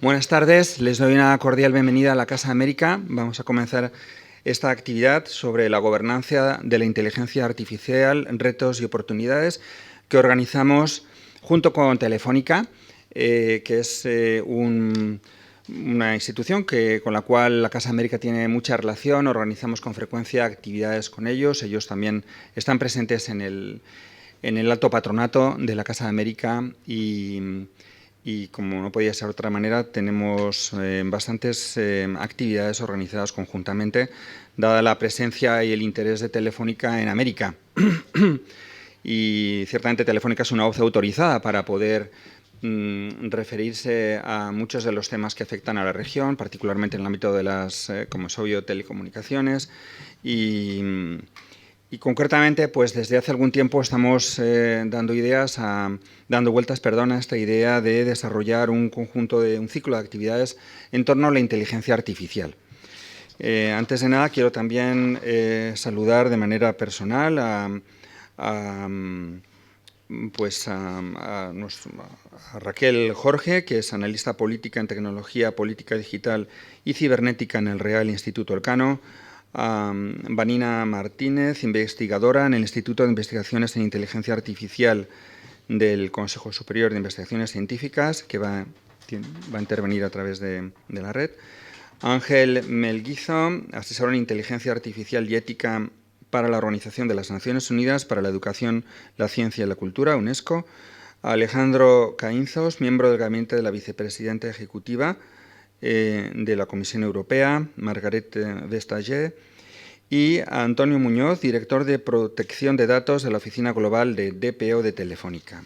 Buenas tardes, les doy una cordial bienvenida a la Casa América. Vamos a comenzar esta actividad sobre la gobernanza de la inteligencia artificial, retos y oportunidades que organizamos junto con Telefónica, que es una institución con la cual la Casa América tiene mucha relación. Organizamos con frecuencia actividades con ellos. Ellos también están presentes en el alto patronato de la Casa América y como no podía ser de otra manera, tenemos bastantes actividades organizadas conjuntamente, dada la presencia y el interés de Telefónica en América. Y ciertamente Telefónica es una voz autorizada para poder referirse a muchos de los temas que afectan a la región, particularmente en el ámbito de las, como es obvio, telecomunicaciones. Y concretamente, pues desde hace algún tiempo estamos dando vueltas a esta idea de desarrollar un ciclo de actividades en torno a la inteligencia artificial. Antes de nada, quiero también saludar de manera personal a Raquel Jorge, que es analista política en tecnología, política digital y cibernética en el Real Instituto Elcano, a Vanina Martínez, investigadora en el Instituto de Investigaciones en Inteligencia Artificial del Consejo Superior de Investigaciones Científicas, que va a intervenir a través de la red. Ángel Melguizo, asesor en Inteligencia Artificial y Ética para la Organización de las Naciones Unidas para la Educación, la Ciencia y la Cultura, UNESCO. Alejandro Caínzos, miembro del gabinete de la vicepresidenta ejecutiva de la Comisión Europea, Margaret Vestager, y a Antonio Muñoz, director de Protección de Datos de la Oficina Global de DPO de Telefónica.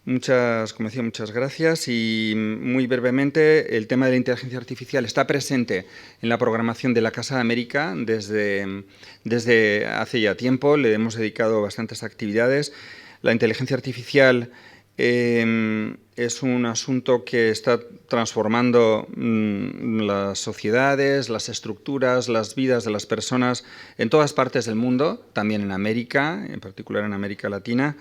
Muchas gracias y muy brevemente el tema de la inteligencia artificial está presente en la programación de la Casa de América desde hace ya tiempo. Le hemos dedicado bastantes actividades. La inteligencia artificial es un asunto que está transformando las sociedades, las estructuras, las vidas de las personas en todas partes del mundo, también en América, en particular en América Latina,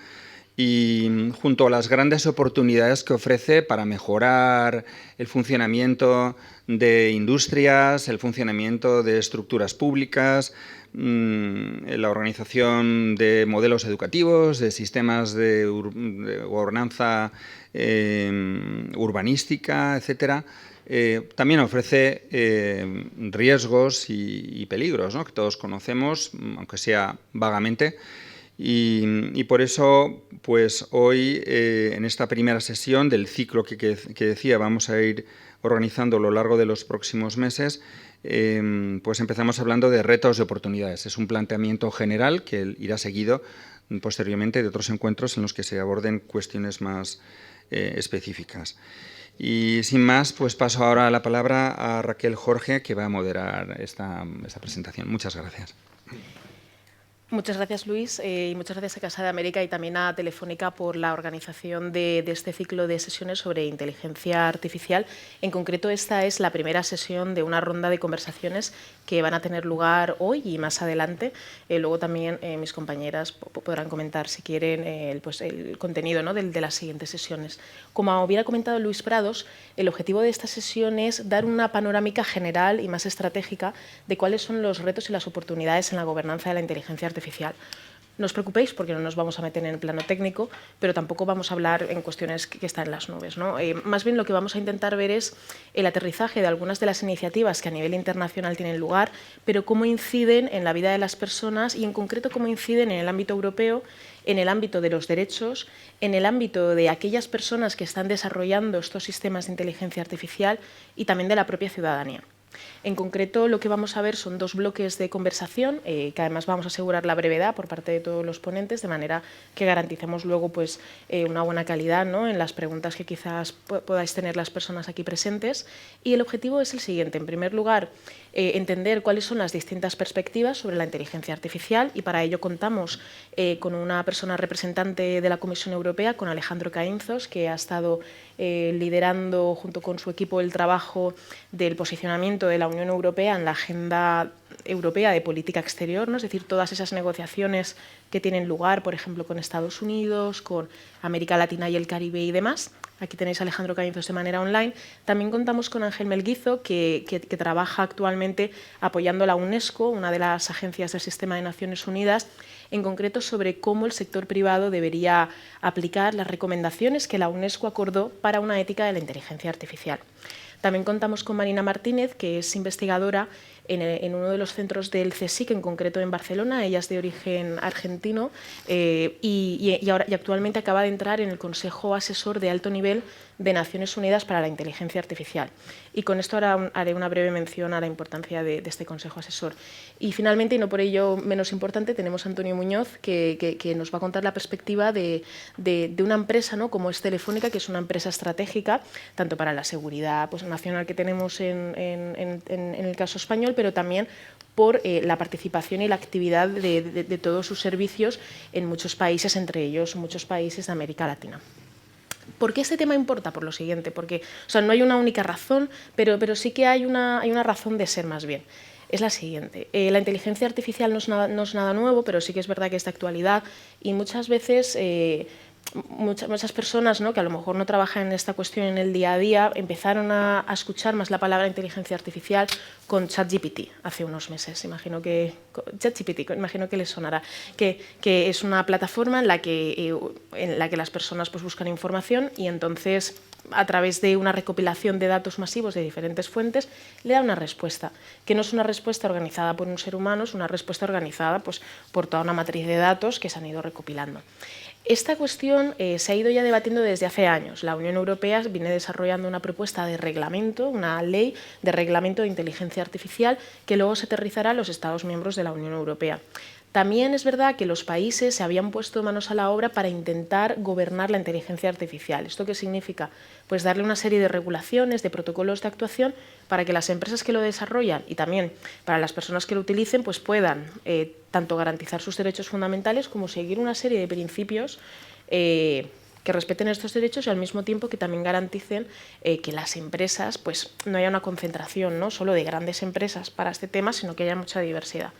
y junto a las grandes oportunidades que ofrece para mejorar el funcionamiento de industrias, el funcionamiento de estructuras públicas, la organización de modelos educativos, de sistemas de gobernanza urbanística, etcétera. También ofrece riesgos y peligros, ¿no?, que todos conocemos, aunque sea vagamente. Y por eso, pues hoy, en esta primera sesión del ciclo que decía vamos a ir organizando a lo largo de los próximos meses, pues empezamos hablando de retos y oportunidades. Es un planteamiento general que irá seguido posteriormente de otros encuentros en los que se aborden cuestiones más específicas. Y sin más, pues paso ahora la palabra a Raquel Jorge, que va a moderar esta presentación. Muchas gracias. Muchas gracias, Luis, y muchas gracias a Casa de América y también a Telefónica por la organización de este ciclo de sesiones sobre inteligencia artificial. En concreto, esta es la primera sesión de una ronda de conversaciones que van a tener lugar hoy y más adelante. Luego también mis compañeras podrán comentar, si quieren, el contenido, ¿no?, de las siguientes sesiones. Como hubiera comentado Luis Prados, el objetivo de esta sesión es dar una panorámica general y más estratégica de cuáles son los retos y las oportunidades en la gobernanza de la inteligencia artificial. No os preocupéis porque no nos vamos a meter en el plano técnico, pero tampoco vamos a hablar en cuestiones que están en las nubes, ¿no? Más bien lo que vamos a intentar ver es el aterrizaje de algunas de las iniciativas que a nivel internacional tienen lugar, pero cómo inciden en la vida de las personas y en concreto cómo inciden en el ámbito europeo, en el ámbito de los derechos, en el ámbito de aquellas personas que están desarrollando estos sistemas de inteligencia artificial y también de la propia ciudadanía. En concreto, lo que vamos a ver son dos bloques de conversación, que además vamos a asegurar la brevedad por parte de todos los ponentes, de manera que garanticemos luego una buena calidad, ¿no?, en las preguntas que quizás podáis tener las personas aquí presentes. Y el objetivo es el siguiente. En primer lugar, entender cuáles son las distintas perspectivas sobre la inteligencia artificial, y para ello contamos con una persona representante de la Comisión Europea, con Alejandro Caínzos, que ha estado liderando junto con su equipo el trabajo del posicionamiento posicionamiento de la Unión Europea en la agenda europea de política exterior, ¿no? Es decir, todas esas negociaciones que tienen lugar, por ejemplo, con Estados Unidos, con América Latina y el Caribe y demás. Aquí tenéis a Alejandro Cañizos de manera online. También contamos con Ángel Melguizo, que trabaja actualmente apoyando la UNESCO, una de las agencias del Sistema de Naciones Unidas, en concreto sobre cómo el sector privado debería aplicar las recomendaciones que la UNESCO acordó para una ética de la inteligencia artificial. También contamos con Marina Martínez, que es investigadora en uno de los centros del CSIC, en concreto en Barcelona. Ella es de origen argentino y actualmente acaba de entrar en el Consejo Asesor de Alto Nivel de Naciones Unidas para la Inteligencia Artificial. Y con esto haré una breve mención a la importancia de este Consejo Asesor. Y finalmente, y no por ello menos importante, tenemos a Antonio Muñoz, que nos va a contar la perspectiva de una empresa, ¿no?, como es Telefónica, que es una empresa estratégica, tanto para la seguridad nacional que tenemos en el caso español, pero también por la participación y la actividad de todos sus servicios en muchos países, entre ellos muchos países de América Latina. ¿Por qué este tema importa? Por lo siguiente, porque no hay una única razón, pero sí que hay una razón de ser más bien. Es la siguiente. La inteligencia artificial no es nada nuevo, pero sí que es verdad que es de actualidad y muchas veces muchas personas, ¿no?, que a lo mejor no trabajan en esta cuestión en el día a día, empezaron a escuchar más la palabra inteligencia artificial con ChatGPT hace unos meses. Imagino que les sonará, que es una plataforma en la que las personas buscan información y entonces, a través de una recopilación de datos masivos de diferentes fuentes, le da una respuesta, que no es una respuesta organizada por un ser humano, es una respuesta organizada por toda una matriz de datos que se han ido recopilando. Esta cuestión se ha ido ya debatiendo desde hace años. La Unión Europea viene desarrollando una propuesta de reglamento, una ley de reglamento de inteligencia artificial que luego se aterrizará a los Estados miembros de la Unión Europea. También es verdad que los países se habían puesto manos a la obra para intentar gobernar la inteligencia artificial. ¿Esto qué significa? Pues darle una serie de regulaciones, de protocolos de actuación para que las empresas que lo desarrollan y también para las personas que lo utilicen puedan tanto garantizar sus derechos fundamentales como seguir una serie de principios que respeten estos derechos y al mismo tiempo que también garanticen que las empresas no haya una concentración, no solo de grandes empresas para este tema, sino que haya mucha diversidad.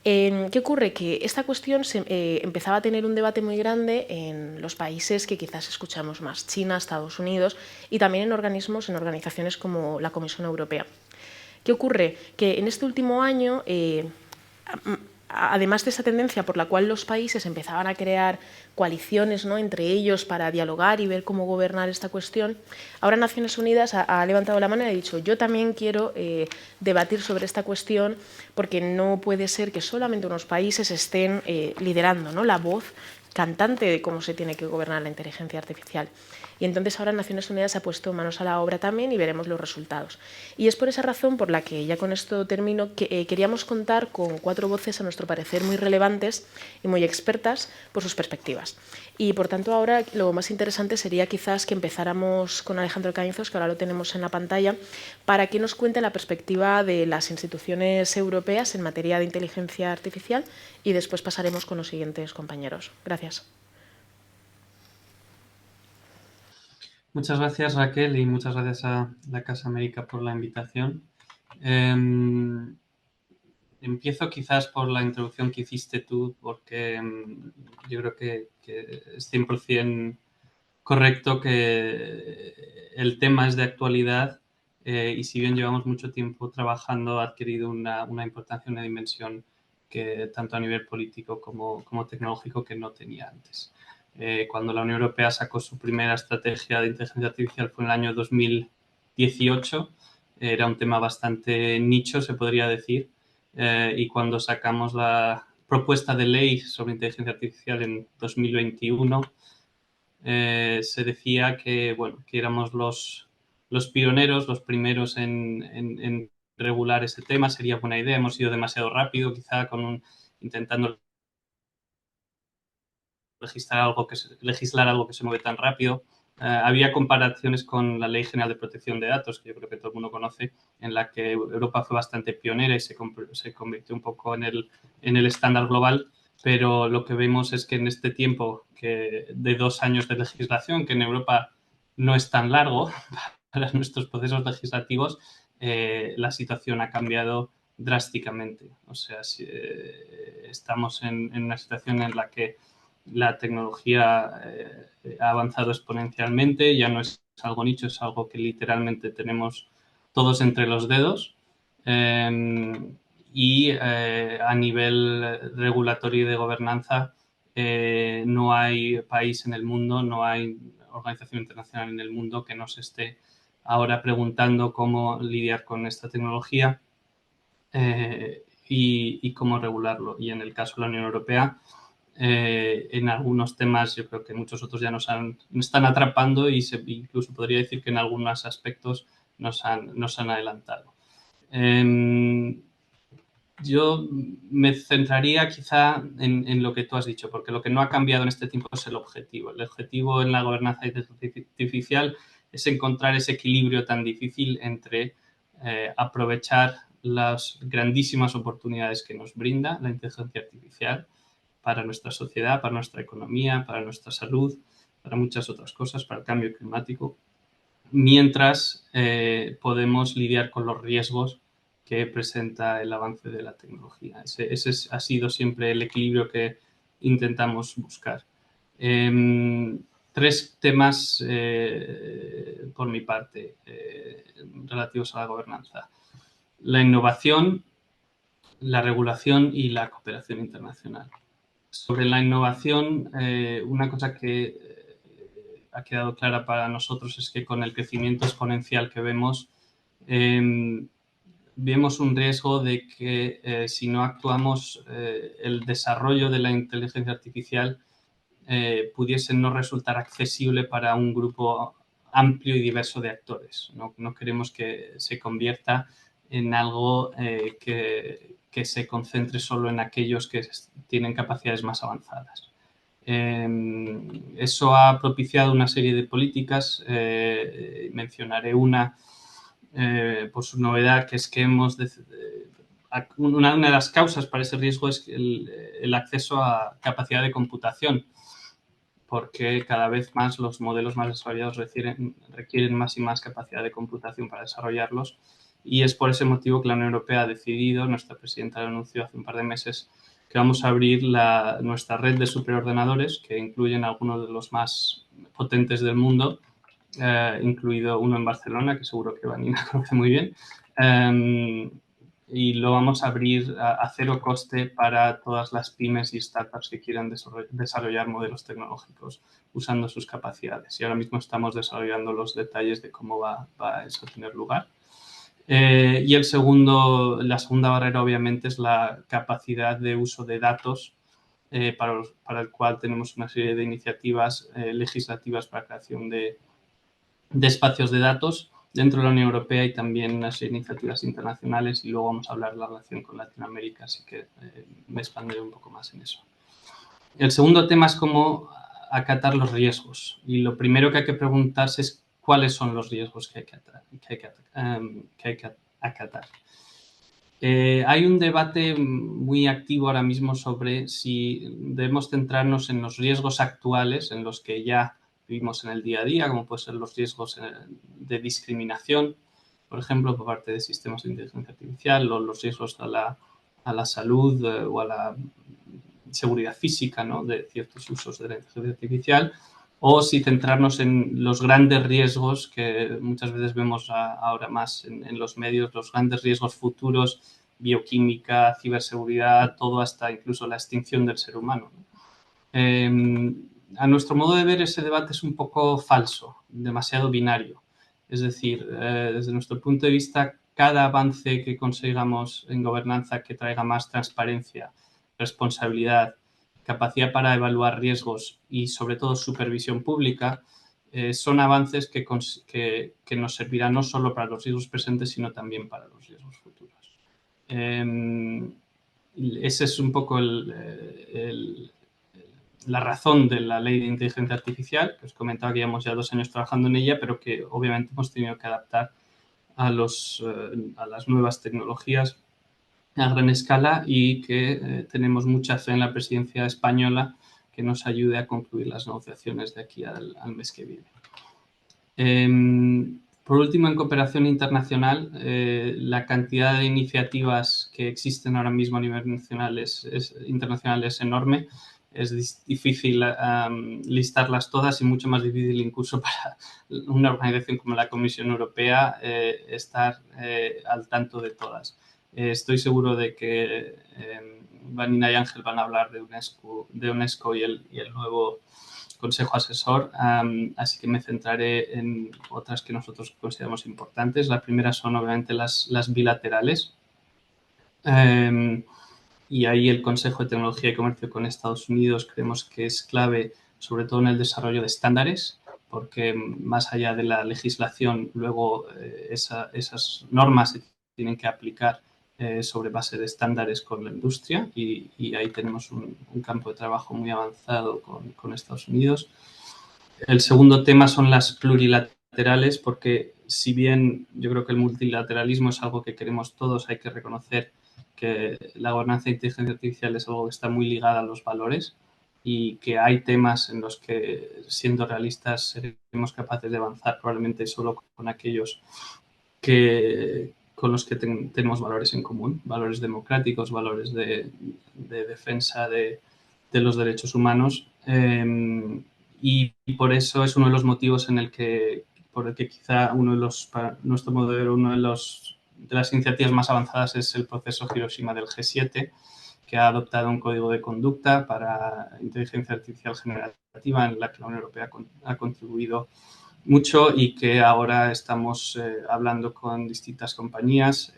¿Qué ocurre? Que esta cuestión empezaba a tener un debate muy grande en los países que quizás escuchamos más, China, Estados Unidos, y también en organizaciones como la Comisión Europea. ¿Qué ocurre? Que en este último año, además de esa tendencia por la cual los países empezaban a crear coaliciones, ¿no?, entre ellos para dialogar y ver cómo gobernar esta cuestión, ahora Naciones Unidas ha levantado la mano y ha dicho: yo también quiero debatir sobre esta cuestión, porque no puede ser que solamente unos países estén liderando, ¿no?, la voz cantante de cómo se tiene que gobernar la inteligencia artificial. Y entonces ahora Naciones Unidas se ha puesto manos a la obra también y veremos los resultados. Y es por esa razón por la que, ya con esto termino, que queríamos contar con 4 voces, a nuestro parecer, muy relevantes y muy expertas por sus perspectivas. Y por tanto ahora lo más interesante sería quizás que empezáramos con Alejandro Cañizos, que ahora lo tenemos en la pantalla, para que nos cuente la perspectiva de las instituciones europeas en materia de inteligencia artificial y después pasaremos con los siguientes compañeros. Gracias. Muchas gracias, Raquel, y muchas gracias a la Casa América por la invitación. Empiezo quizás por la introducción que hiciste tú, porque yo creo que es 100% correcto que el tema es de actualidad y si bien llevamos mucho tiempo trabajando, ha adquirido una importancia, una dimensión que tanto a nivel político como tecnológico que no tenía antes. Cuando la Unión Europea sacó su primera estrategia de inteligencia artificial fue en el año 2018, era un tema bastante nicho, se podría decir, y cuando sacamos la propuesta de ley sobre inteligencia artificial en 2021, se decía que éramos los pioneros, los primeros en regular ese tema. Sería buena idea, hemos ido demasiado rápido, quizá intentando legislar algo que se mueve tan rápido. Había comparaciones con la Ley General de Protección de Datos, que yo creo que todo el mundo conoce, en la que Europa fue bastante pionera y se convirtió un poco en el estándar global, pero lo que vemos es que en este tiempo de 2 años de legislación, que en Europa no es tan largo para nuestros procesos legislativos, la situación ha cambiado drásticamente. O sea, estamos en una situación en la que la tecnología ha avanzado exponencialmente, ya no es algo nicho, es algo que literalmente tenemos todos entre los dedos. Y a nivel regulatorio y de gobernanza, no hay país en el mundo, no hay organización internacional en el mundo que nos esté ahora preguntando cómo lidiar con esta tecnología y cómo regularlo. Y en el caso de la Unión Europea, en algunos temas yo creo que muchos otros ya nos están atrapando y incluso podría decir que en algunos aspectos nos han adelantado. Yo me centraría quizá en lo que tú has dicho, porque lo que no ha cambiado en este tiempo es el objetivo. El objetivo en la gobernanza de inteligencia artificial es encontrar ese equilibrio tan difícil entre aprovechar las grandísimas oportunidades que nos brinda la inteligencia artificial para nuestra sociedad, para nuestra economía, para nuestra salud, para muchas otras cosas, para el cambio climático, mientras podemos lidiar con los riesgos que presenta el avance de la tecnología. Ese ha sido siempre el equilibrio que intentamos buscar. Tres temas por mi parte relativos a la gobernanza. La innovación, la regulación y la cooperación internacional. Sobre la innovación, una cosa que ha quedado clara para nosotros es que con el crecimiento exponencial que vemos, vemos un riesgo de que si no actuamos, el desarrollo de la inteligencia artificial pudiese no resultar accesible para un grupo amplio y diverso de actores. No queremos que se convierta en algo que se concentre solo en aquellos que tienen capacidades más avanzadas. Eso ha propiciado una serie de políticas. Mencionaré una por su novedad, que es que una de las causas para ese riesgo es el acceso a capacidad de computación, porque cada vez más los modelos más desarrollados requieren más y más capacidad de computación para desarrollarlos, y es por ese motivo que la Unión Europea ha decidido, nuestra presidenta lo anunció hace un par de meses, que vamos a abrir nuestra red de superordenadores, que incluyen algunos de los más potentes del mundo, incluido uno en Barcelona, que seguro que Vanina conoce muy bien, y lo vamos a abrir a cero coste para todas las pymes y startups que quieran desarrollar modelos tecnológicos usando sus capacidades. Y ahora mismo estamos desarrollando los detalles de cómo va eso a tener lugar. Y la segunda barrera, obviamente, es la capacidad de uso de datos, para el cual tenemos una serie de iniciativas legislativas para la creación de espacios de datos dentro de la Unión Europea y también unas iniciativas internacionales, y luego vamos a hablar de la relación con Latinoamérica, así que me expandiré un poco más en eso. El segundo tema es cómo acatar los riesgos, y lo primero que hay que preguntarse es cuáles son los riesgos que hay que acatar. Hay un debate muy activo ahora mismo sobre si debemos centrarnos en los riesgos actuales, en los que ya vivimos en el día a día, como pueden ser los riesgos de discriminación, por ejemplo, por parte de sistemas de inteligencia artificial, o los riesgos a la salud o a la seguridad física, ¿no?, de ciertos usos de la inteligencia artificial, o si centrarnos en los grandes riesgos que muchas veces vemos ahora más en los medios, los grandes riesgos futuros, bioquímica, ciberseguridad, todo hasta incluso la extinción del ser humano. A nuestro modo de ver, ese debate es un poco falso, demasiado binario. Es decir, desde nuestro punto de vista, cada avance que consigamos en gobernanza que traiga más transparencia, responsabilidad, capacidad para evaluar riesgos y, sobre todo, supervisión pública, son avances que nos servirán no solo para los riesgos presentes, sino también para los riesgos futuros. Ese es un poco la razón de la ley de inteligencia artificial, que os comentaba que llevamos ya 2 años trabajando en ella, pero que obviamente hemos tenido que adaptar a las nuevas tecnologías a gran escala, y que tenemos mucha fe en la presidencia española que nos ayude a concluir las negociaciones de aquí al mes que viene. Por último, en cooperación internacional, la cantidad de iniciativas que existen ahora mismo a nivel internacional es enorme. Es difícil listarlas todas y mucho más difícil incluso para una organización como la Comisión Europea estar al tanto de todas. Estoy seguro de que Vanina y Ángel van a hablar de UNESCO y el nuevo Consejo Asesor, así que me centraré en otras que nosotros consideramos importantes. La primera son obviamente las bilaterales. Y ahí el Consejo de Tecnología y Comercio con Estados Unidos creemos que es clave, sobre todo en el desarrollo de estándares, porque más allá de la legislación, luego esas normas se tienen que aplicar sobre base de estándares con la industria y ahí tenemos un campo de trabajo muy avanzado con Estados Unidos. El segundo tema son las plurilaterales, porque si bien yo creo que el multilateralismo es algo que queremos todos, hay que reconocer que la gobernanza de inteligencia artificial es algo que está muy ligada a los valores y que hay temas en los que, siendo realistas, seremos capaces de avanzar probablemente solo con aquellos con los que tenemos valores en común, valores democráticos, valores de defensa de los derechos humanos. Y por eso es uno de los motivos por el que quizá para nuestro modo de ver, de las iniciativas más avanzadas es el proceso Hiroshima del G7, que ha adoptado un código de conducta para inteligencia artificial generativa en la que la Unión Europea ha contribuido mucho y que ahora estamos hablando con distintas compañías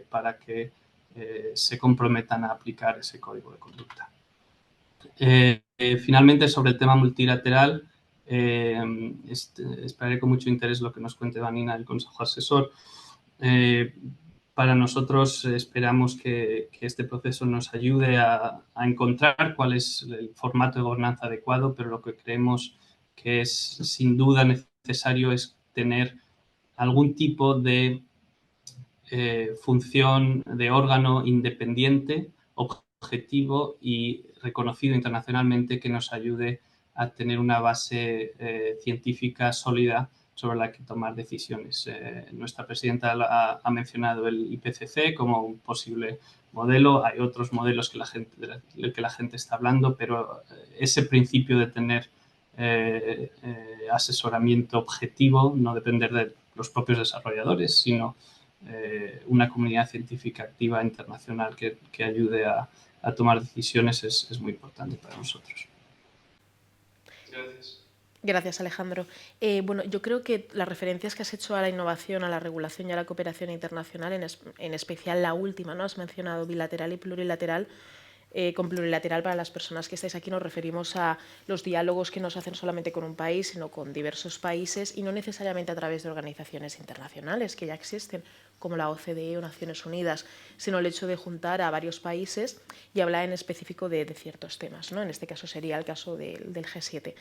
para que se comprometan a aplicar ese código de conducta. Finalmente, sobre el tema multilateral, esperaré con mucho interés lo que nos cuente Vanina del Consejo Asesor. Para nosotros esperamos que este proceso nos ayude a encontrar cuál es el formato de gobernanza adecuado, pero lo que creemos que es sin duda necesario es tener algún tipo de función de órgano independiente, objetivo y reconocido internacionalmente que nos ayude a tener una base científica sólida sobre la que tomar decisiones. Nuestra presidenta ha mencionado el IPCC como un posible modelo. Hay otros modelos del que la gente está hablando, pero ese principio de tener asesoramiento objetivo, no depender de los propios desarrolladores, sino una comunidad científica activa internacional que ayude a tomar decisiones es muy importante para nosotros. Gracias. Gracias, Alejandro. Bueno, yo creo que las referencias que has hecho a la innovación, a la regulación y a la cooperación internacional, en especial la última, ¿no? Has mencionado bilateral y plurilateral. Con plurilateral, para las personas que estáis aquí, nos referimos a los diálogos que no se hacen solamente con un país, sino con diversos países y no necesariamente a través de organizaciones internacionales que ya existen, como la OCDE o Naciones Unidas, sino el hecho de juntar a varios países y hablar en específico de ciertos temas, ¿no? En este caso sería el caso del G7.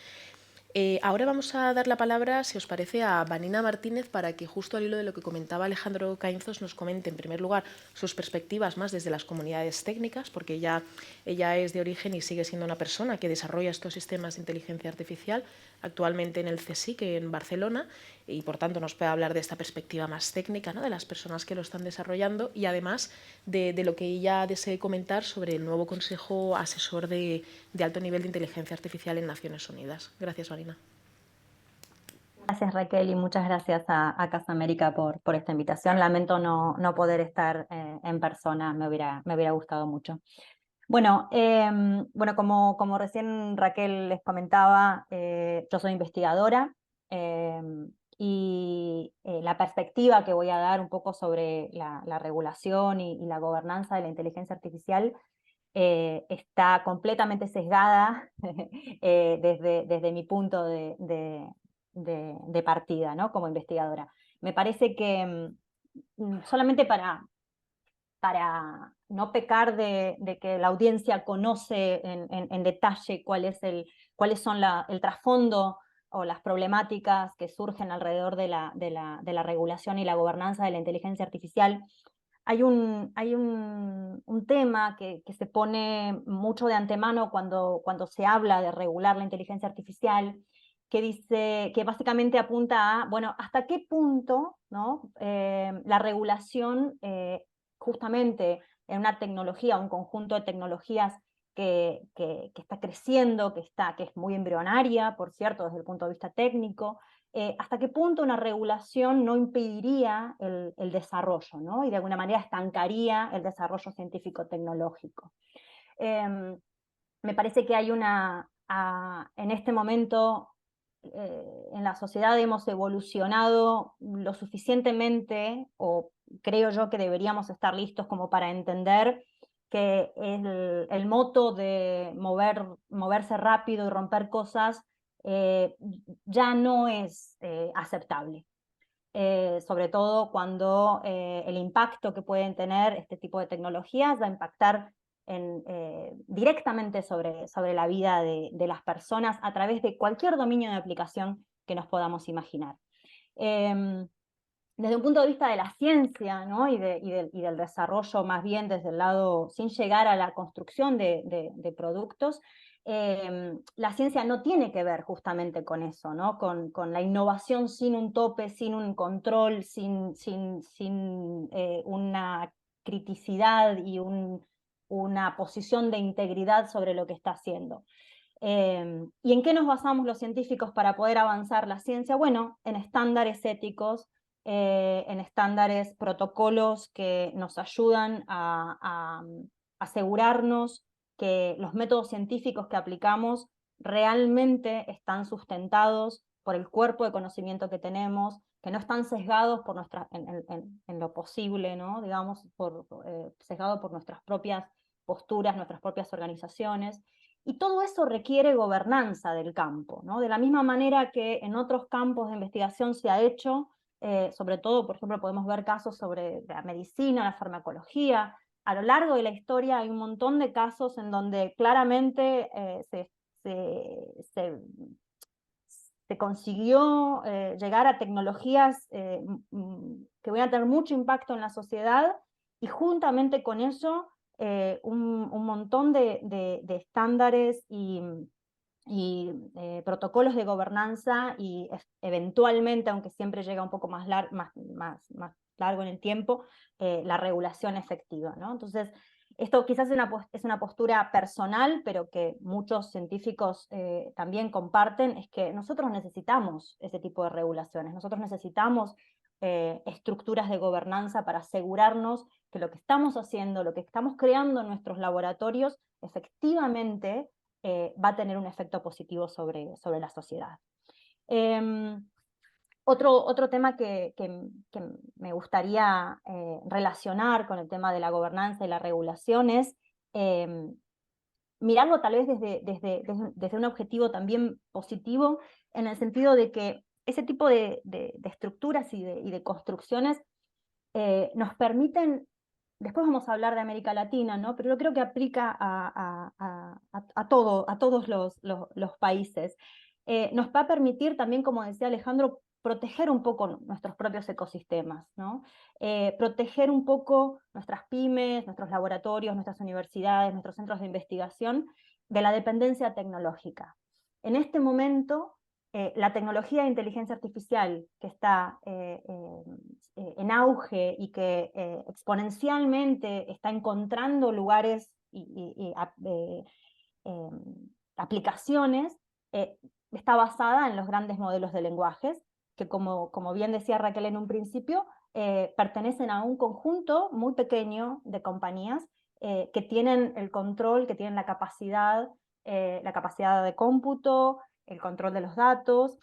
Ahora vamos a dar la palabra, si os parece, a Vanina Martínez para que, justo al hilo de lo que comentaba Alejandro Caínzos, nos comente en primer lugar sus perspectivas más desde las comunidades técnicas, porque ella es de origen y sigue siendo una persona que desarrolla estos sistemas de inteligencia artificial actualmente en el CSIC en Barcelona y por tanto nos puede hablar de esta perspectiva más técnica, ¿no? De las personas que lo están desarrollando y además de lo que ella desee comentar sobre el nuevo Consejo Asesor de alto nivel de inteligencia artificial en Naciones Unidas. Gracias, Vanina. Gracias, Raquel, y muchas gracias a Casa América por esta invitación. Lamento no poder estar en persona, me hubiera gustado mucho. Bueno, como recién Raquel les comentaba, yo soy investigadora y la perspectiva que voy a dar un poco sobre la regulación y la gobernanza de la inteligencia artificial está completamente sesgada desde mi punto de partida, ¿no? Como investigadora. Me parece que solamente para no pecar de que la audiencia conoce en detalle cuáles son el trasfondo o las problemáticas que surgen alrededor de la regulación y la gobernanza de la inteligencia artificial, hay un tema que se pone mucho de antemano cuando se habla de regular la inteligencia artificial, que básicamente apunta a, bueno, hasta qué punto, ¿no? La regulación, justamente en una tecnología, un conjunto de tecnologías que está creciendo, que es muy embrionaria, por cierto, desde el punto de vista técnico, hasta qué punto una regulación no impediría el desarrollo, ¿no? Y de alguna manera estancaría el desarrollo científico-tecnológico. Me parece que hay en este momento, en la sociedad hemos evolucionado lo suficientemente, o creo yo que deberíamos estar listos como para entender que el moto de moverse rápido y romper cosas ya no es aceptable. Sobre todo cuando el impacto que pueden tener este tipo de tecnologías va a impactar directamente sobre la vida de las personas a través de cualquier dominio de aplicación que nos podamos imaginar. Desde un punto de vista de la ciencia, ¿no? y del desarrollo, más bien desde el lado, sin llegar a la construcción de productos, la ciencia no tiene que ver justamente con eso, ¿no? Con la innovación sin un tope, sin un control, sin una criticidad y una posición de integridad sobre lo que está haciendo. ¿Y en qué nos basamos los científicos para poder avanzar la ciencia? Bueno, en estándares éticos, en estándares, protocolos que nos ayudan a asegurarnos que los métodos científicos que aplicamos realmente están sustentados por el cuerpo de conocimiento que tenemos, que no están sesgados por en lo posible, ¿no? Digamos, sesgados por nuestras propias posturas, nuestras propias organizaciones. Y todo eso requiere gobernanza del campo, ¿no? De la misma manera que en otros campos de investigación se ha hecho, sobre todo, por ejemplo, podemos ver casos sobre la medicina, la farmacología. A lo largo de la historia hay un montón de casos en donde claramente se consiguió llegar a tecnologías que van a tener mucho impacto en la sociedad, y juntamente con eso un montón de estándares y protocolos de gobernanza, y eventualmente, aunque siempre llega un poco más largo en el tiempo, la regulación efectiva, ¿no? Entonces, esto quizás es una postura personal, pero que muchos científicos también comparten, es que nosotros necesitamos ese tipo de regulaciones, nosotros necesitamos estructuras de gobernanza para asegurarnos que lo que estamos haciendo, lo que estamos creando en nuestros laboratorios, efectivamente va a tener un efecto positivo sobre la sociedad. Otro tema que me gustaría relacionar con el tema de la gobernanza y la regulación es mirarlo tal vez desde un objetivo también positivo, en el sentido de que ese tipo de estructuras y de construcciones nos permiten. Después vamos a hablar de América Latina, ¿no? Pero yo creo que aplica a todos los países. Nos va a permitir también, como decía Alejandro, proteger un poco nuestros propios ecosistemas, ¿no? Proteger un poco nuestras pymes, nuestros laboratorios, nuestras universidades, nuestros centros de investigación de la dependencia tecnológica. En este momento, la tecnología de inteligencia artificial que está en auge y que exponencialmente está encontrando lugares y aplicaciones, está basada en los grandes modelos de lenguajes, que como bien decía Raquel en un principio, pertenecen a un conjunto muy pequeño de compañías que tienen el control, que tienen la capacidad de cómputo, el control de los datos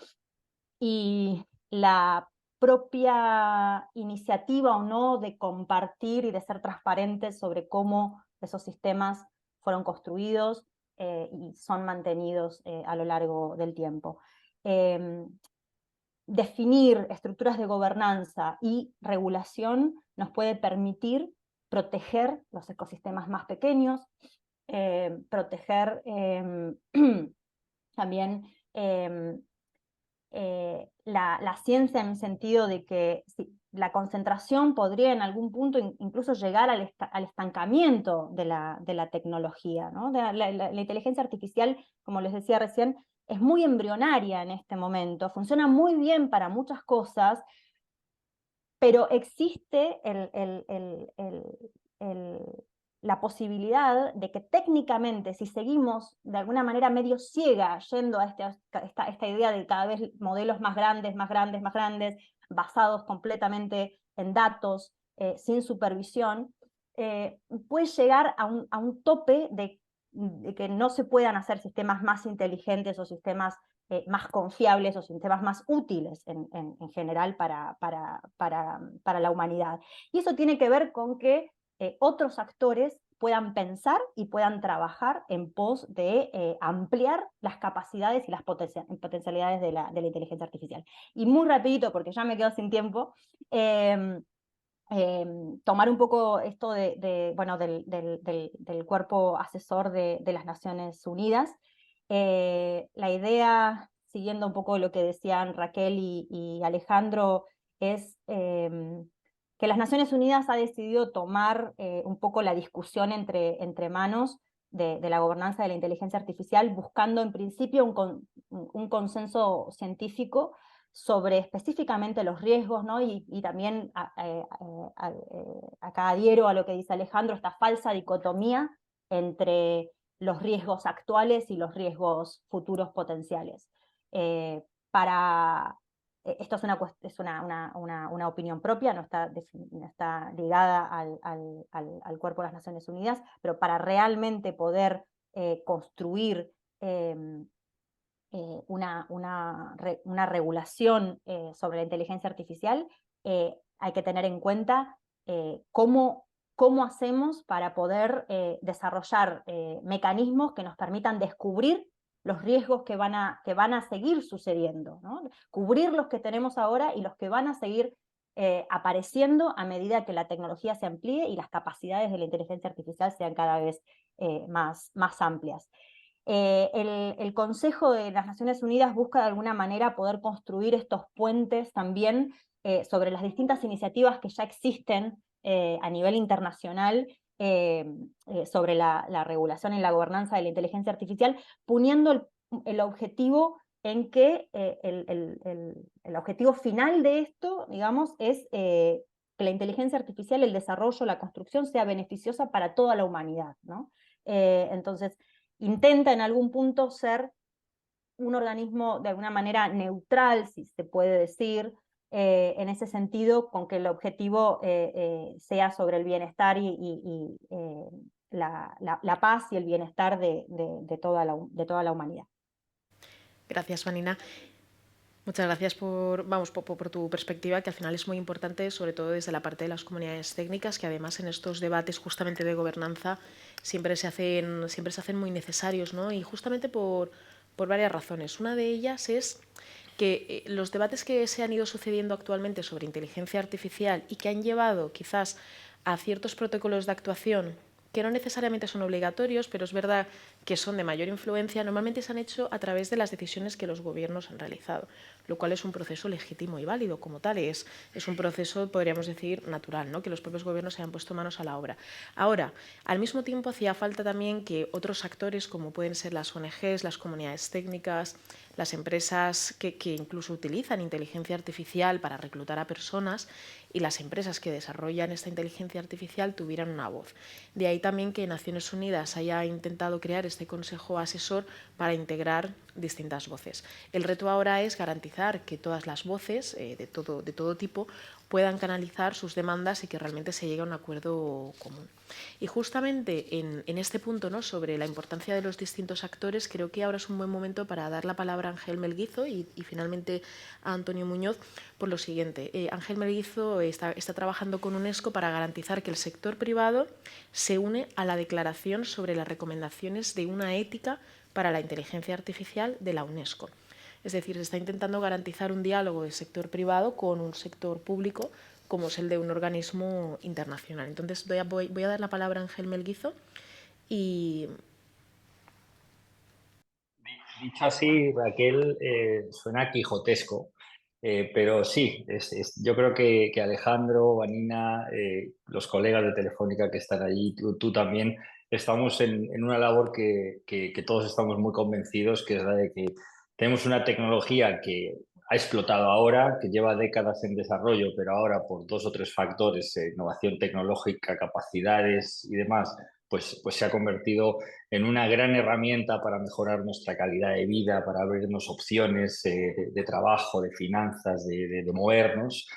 y la propia iniciativa o no de compartir y de ser transparentes sobre cómo esos sistemas fueron construidos y son mantenidos a lo largo del tiempo. Definir estructuras de gobernanza y regulación nos puede permitir proteger los ecosistemas más pequeños, proteger también la ciencia, en el sentido de que la concentración podría en algún punto incluso llegar al estancamiento de la tecnología, ¿no? La inteligencia artificial, como les decía recién, es muy embrionaria en este momento, funciona muy bien para muchas cosas, pero existe la posibilidad de que técnicamente, si seguimos de alguna manera medio ciega yendo a esta idea de cada vez modelos más grandes, más grandes, más grandes, basados completamente en datos, sin supervisión, puede llegar a un tope de que no se puedan hacer sistemas más inteligentes o sistemas más confiables o sistemas más útiles en general para la humanidad. Y eso tiene que ver con que otros actores puedan pensar y puedan trabajar en pos de ampliar las capacidades y las potencialidades de la inteligencia artificial. Y muy rapidito, porque ya me quedo sin tiempo, tomar un poco esto bueno, del cuerpo asesor de las Naciones Unidas. La idea, siguiendo un poco lo que decían Raquel y Alejandro, es que las Naciones Unidas ha decidido tomar un poco la discusión entre manos de la gobernanza de la inteligencia artificial, buscando en principio un consenso científico sobre específicamente los riesgos, ¿no? Y también acá adhiero a lo que dice Alejandro, esta falsa dicotomía entre los riesgos actuales y los riesgos futuros potenciales. Esto es una opinión propia, no está ligada al cuerpo de las Naciones Unidas, pero para realmente poder construir una regulación sobre la inteligencia artificial, hay que tener en cuenta cómo hacemos para poder desarrollar mecanismos que nos permitan descubrir los riesgos que van a seguir sucediendo, ¿no? Cubrir los que tenemos ahora y los que van a seguir apareciendo a medida que la tecnología se amplíe y las capacidades de la inteligencia artificial sean cada vez más amplias. El Consejo de las Naciones Unidas busca de alguna manera poder construir estos puentes también sobre las distintas iniciativas que ya existen a nivel internacional sobre la regulación y la gobernanza de la inteligencia artificial, poniendo el objetivo en que el objetivo final de esto, digamos, es que la inteligencia artificial, el desarrollo, la construcción sea beneficiosa para toda la humanidad, ¿no? Entonces, intenta en algún punto ser un organismo de alguna manera neutral, si se puede decir, en ese sentido, con que el objetivo sea sobre el bienestar y la paz y el bienestar de toda la humanidad. Gracias, Vanina. Muchas gracias por tu perspectiva, que al final es muy importante, sobre todo desde la parte de las comunidades técnicas, que además en estos debates justamente de gobernanza siempre se hacen muy necesarios, ¿no? Y justamente por varias razones. Una de ellas es que los debates que se han ido sucediendo actualmente sobre inteligencia artificial y que han llevado quizás a ciertos protocolos de actuación que no necesariamente son obligatorios, pero es verdad que son de mayor influencia, normalmente se han hecho a través de las decisiones que los gobiernos han realizado, lo cual es un proceso legítimo y válido como tal. Es un proceso, podríamos decir, natural, ¿no? Que los propios gobiernos se hayan puesto manos a la obra. Ahora, al mismo tiempo hacía falta también que otros actores, como pueden ser las ONGs, las comunidades técnicas, las empresas que incluso utilizan inteligencia artificial para reclutar a personas, y las empresas que desarrollan esta inteligencia artificial tuvieran una voz. De ahí también que Naciones Unidas haya intentado crear este consejo asesor para integrar distintas voces. El reto ahora es garantizar que todas las voces de todo tipo puedan canalizar sus demandas y que realmente se llegue a un acuerdo común. Y justamente en este punto, ¿no?, sobre la importancia de los distintos actores, creo que ahora es un buen momento para dar la palabra a Ángel Melguizo y finalmente a Antonio Muñoz por lo siguiente. Ángel Melguizo está trabajando con UNESCO para garantizar que el sector privado se une a la declaración sobre las recomendaciones de una ética para la inteligencia artificial de la UNESCO. Es decir, se está intentando garantizar un diálogo del sector privado con un sector público, como es el de un organismo internacional. Entonces voy a dar la palabra a Ángel Melguizo y... Dicho así, Raquel, suena quijotesco, pero sí, yo creo que Alejandro, Vanina, los colegas de Telefónica que están allí, tú también, estamos en una labor que todos estamos muy convencidos, que es la de que Tenemos una tecnología que ha explotado ahora, que lleva décadas en desarrollo, pero ahora por 2 o 3 factores, innovación tecnológica, capacidades y demás, pues se ha convertido en una gran herramienta para mejorar nuestra calidad de vida, para abrirnos opciones de trabajo, de finanzas, de movernos.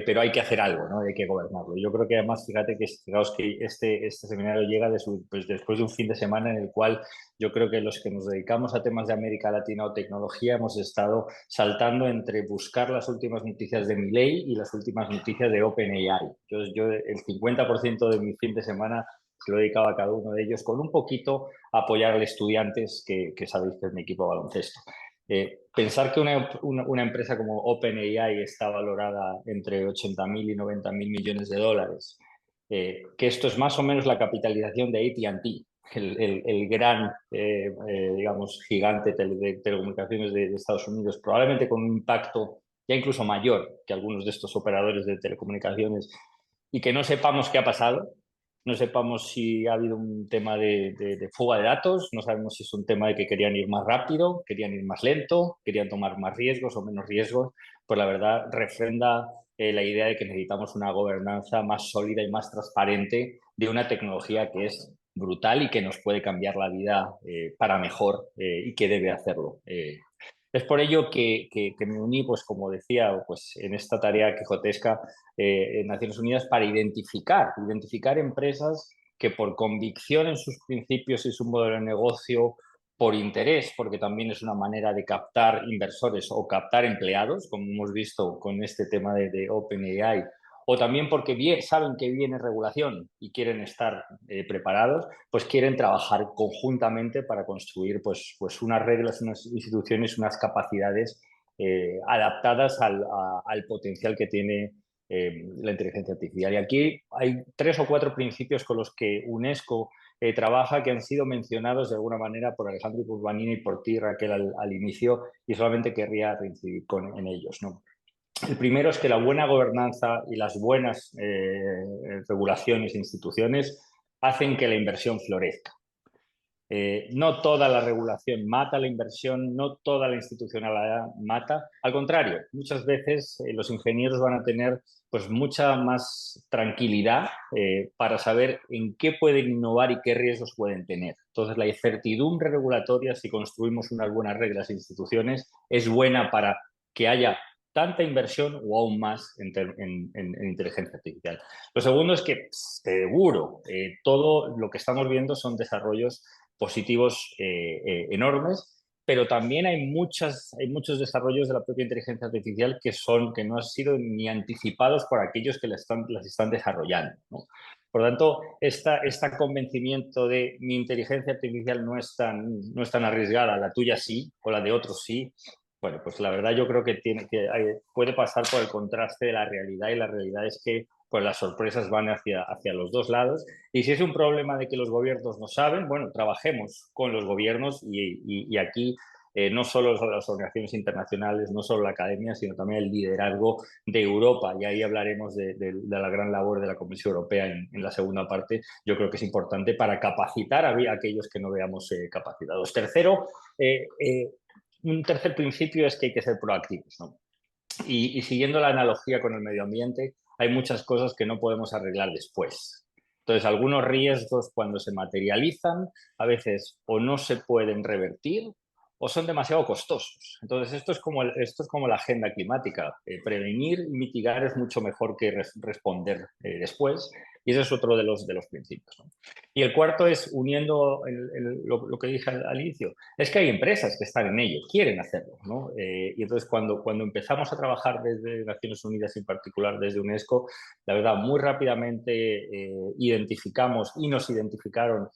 Pero hay que hacer algo, ¿no? Hay que gobernarlo. Yo creo que además, fijaos que este seminario llega pues después de un fin de semana en el cual yo creo que los que nos dedicamos a temas de América Latina o tecnología hemos estado saltando entre buscar las últimas noticias de Milei y las últimas noticias de OpenAI. Yo el 50% de mi fin de semana se lo he dedicado a cada uno de ellos con un poquito a apoyar a estudiantes que sabéis que es mi equipo de baloncesto. Pensar que una empresa como OpenAI está valorada entre 80.000 y 90.000 millones de dólares, que esto es más o menos la capitalización de AT&T, el gran, digamos, gigante de telecomunicaciones de Estados Unidos, probablemente con un impacto ya incluso mayor que algunos de estos operadores de telecomunicaciones, y que no sepamos qué ha pasado. No sepamos si ha habido un tema de fuga de datos, no sabemos si es un tema de que querían ir más rápido, querían ir más lento, querían tomar más riesgos o menos riesgos. Pues la verdad refrenda la idea de que necesitamos una gobernanza más sólida y más transparente de una tecnología que es brutal y que nos puede cambiar la vida para mejor y que debe hacerlo. Es por ello que me uní, pues como decía, pues en esta tarea quijotesca en Naciones Unidas para identificar empresas que por convicción en sus principios y su modelo de negocio, por interés, porque también es una manera de captar inversores o captar empleados, como hemos visto con este tema de OpenAI, o también porque saben que viene regulación y quieren estar preparados, pues quieren trabajar conjuntamente para construir pues unas reglas, unas instituciones, unas capacidades adaptadas al potencial que tiene la inteligencia artificial. Y aquí hay 3 o 4 principios con los que UNESCO trabaja, que han sido mencionados de alguna manera por Alejandro Urbanini y por ti, Raquel, al inicio, y solamente querría reincidir en ellos, ¿no? El primero es que la buena gobernanza y las buenas regulaciones e instituciones hacen que la inversión florezca. No toda la regulación mata la inversión, no toda la institucionalidad mata. Al contrario, muchas veces los ingenieros van a tener pues mucha más tranquilidad para saber en qué pueden innovar y qué riesgos pueden tener. Entonces, la incertidumbre regulatoria, si construimos unas buenas reglas e instituciones, es buena para que haya tanta inversión o aún más en inteligencia artificial. Lo segundo es que seguro todo lo que estamos viendo son desarrollos positivos enormes, pero también hay muchos desarrollos de la propia inteligencia artificial que no han sido ni anticipados por aquellos que las están desarrollando, ¿no? Por lo tanto, este convencimiento de mi inteligencia artificial no es tan arriesgada, la tuya sí, o la de otros sí. Bueno, pues la verdad yo creo que puede pasar por el contraste de la realidad, y la realidad es que pues las sorpresas van hacia los dos lados. Y si es un problema de que los gobiernos no saben, bueno, trabajemos con los gobiernos y aquí no solo las organizaciones internacionales, no solo la academia, sino también el liderazgo de Europa. Y ahí hablaremos de la gran labor de la Comisión Europea en la segunda parte. Yo creo que es importante para capacitar a aquellos que no veamos capacitados. Un tercer principio es que hay que ser proactivos, ¿no? Y siguiendo la analogía con el medio ambiente, hay muchas cosas que no podemos arreglar después. Entonces, algunos riesgos cuando se materializan, a veces o no se pueden revertir o son demasiado costosos. Entonces, esto es como la agenda climática. Prevenir y mitigar es mucho mejor que responder después. Y ese es otro de los principios, ¿no? Y el cuarto es, uniendo lo que dije al inicio, es que hay empresas que están en ello, quieren hacerlo, ¿no? Y entonces cuando empezamos a trabajar desde Naciones Unidas, en particular desde UNESCO, la verdad, muy rápidamente identificamos y nos identificaron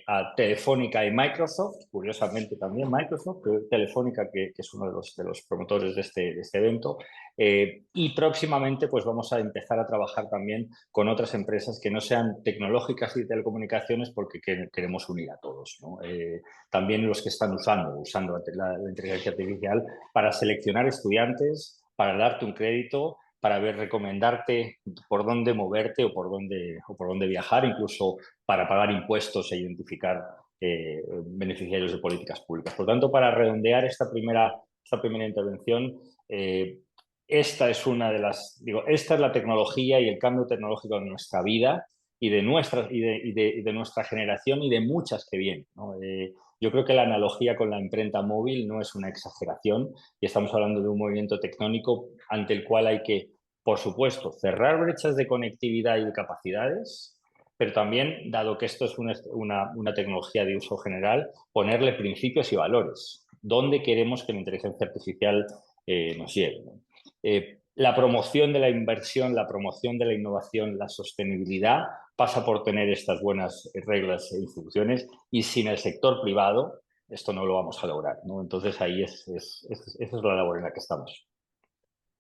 a Telefónica y Microsoft, curiosamente también Microsoft, Telefónica, que es uno de los promotores de este evento, y próximamente pues vamos a empezar a trabajar también con otras empresas que no sean tecnológicas y de telecomunicaciones, porque queremos unir a todos, ¿no? También los que están usando la inteligencia artificial para seleccionar estudiantes, para darte un crédito, para recomendarte por dónde moverte o por dónde viajar, incluso para pagar impuestos e identificar beneficiarios de políticas públicas. Por tanto, para redondear esta primera intervención, esta es esta es la tecnología y el cambio tecnológico de nuestra vida y de nuestra generación y de muchas que vienen, ¿no? Yo creo que la analogía con la imprenta móvil no es una exageración y estamos hablando de un movimiento tectónico ante el cual hay que, por supuesto, cerrar brechas de conectividad y de capacidades, pero también, dado que esto es una tecnología de uso general, ponerle principios y valores. ¿Dónde queremos que la inteligencia artificial nos lleve, ¿no? La promoción de la inversión, la promoción de la innovación, la sostenibilidad pasa por tener estas buenas reglas e instrucciones, y sin el sector privado esto no lo vamos a lograr, ¿no? Entonces ahí esa es la labor en la que estamos.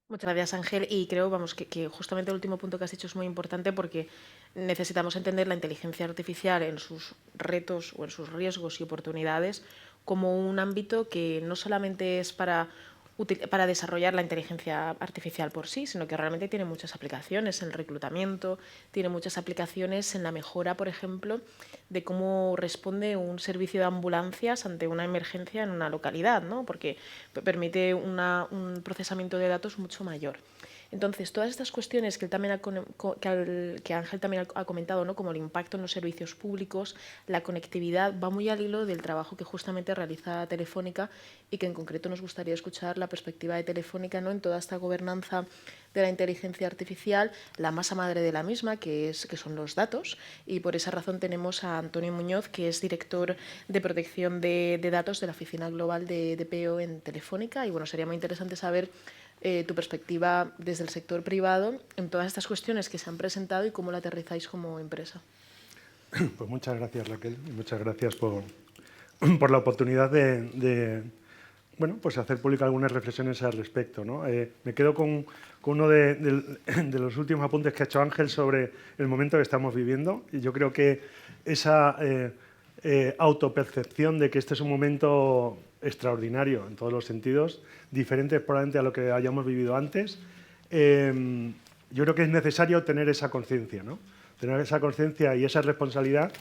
Muchas gracias, Ángel. Y creo, vamos, que justamente el último punto que has dicho es muy importante, porque necesitamos entender la inteligencia artificial en sus retos o en sus riesgos y oportunidades como un ámbito que no solamente es para desarrollar la inteligencia artificial por sí, sino que realmente tiene muchas aplicaciones en el reclutamiento, tiene muchas aplicaciones en la mejora, por ejemplo, de cómo responde un servicio de ambulancias ante una emergencia en una localidad, ¿no? Porque permite un procesamiento de datos mucho mayor. Entonces, todas estas cuestiones que Ángel también ha comentado, ¿no? Como el impacto en los servicios públicos, la conectividad, va muy al hilo del trabajo que justamente realiza Telefónica, y que en concreto nos gustaría escuchar la perspectiva de Telefónica, ¿no? En toda esta gobernanza de la inteligencia artificial, la masa madre de la misma, que son los datos, y por esa razón tenemos a Antonio Muñoz, que es director de protección de datos de la Oficina Global de DPO en Telefónica. Y bueno, sería muy interesante saber tu perspectiva desde el sector privado en todas estas cuestiones que se han presentado y cómo la aterrizáis como empresa. Pues muchas gracias, Raquel, y muchas gracias por la oportunidad de pues hacer públicas algunas reflexiones al respecto, ¿no? Me quedo con uno de los últimos apuntes que ha hecho Ángel sobre el momento que estamos viviendo, y yo creo que esa autopercepción de que este es un momento extraordinario en todos los sentidos, diferente probablemente a lo que hayamos vivido antes, yo creo que es necesario tener esa conciencia, ¿no? Tener esa conciencia y esa responsabilidad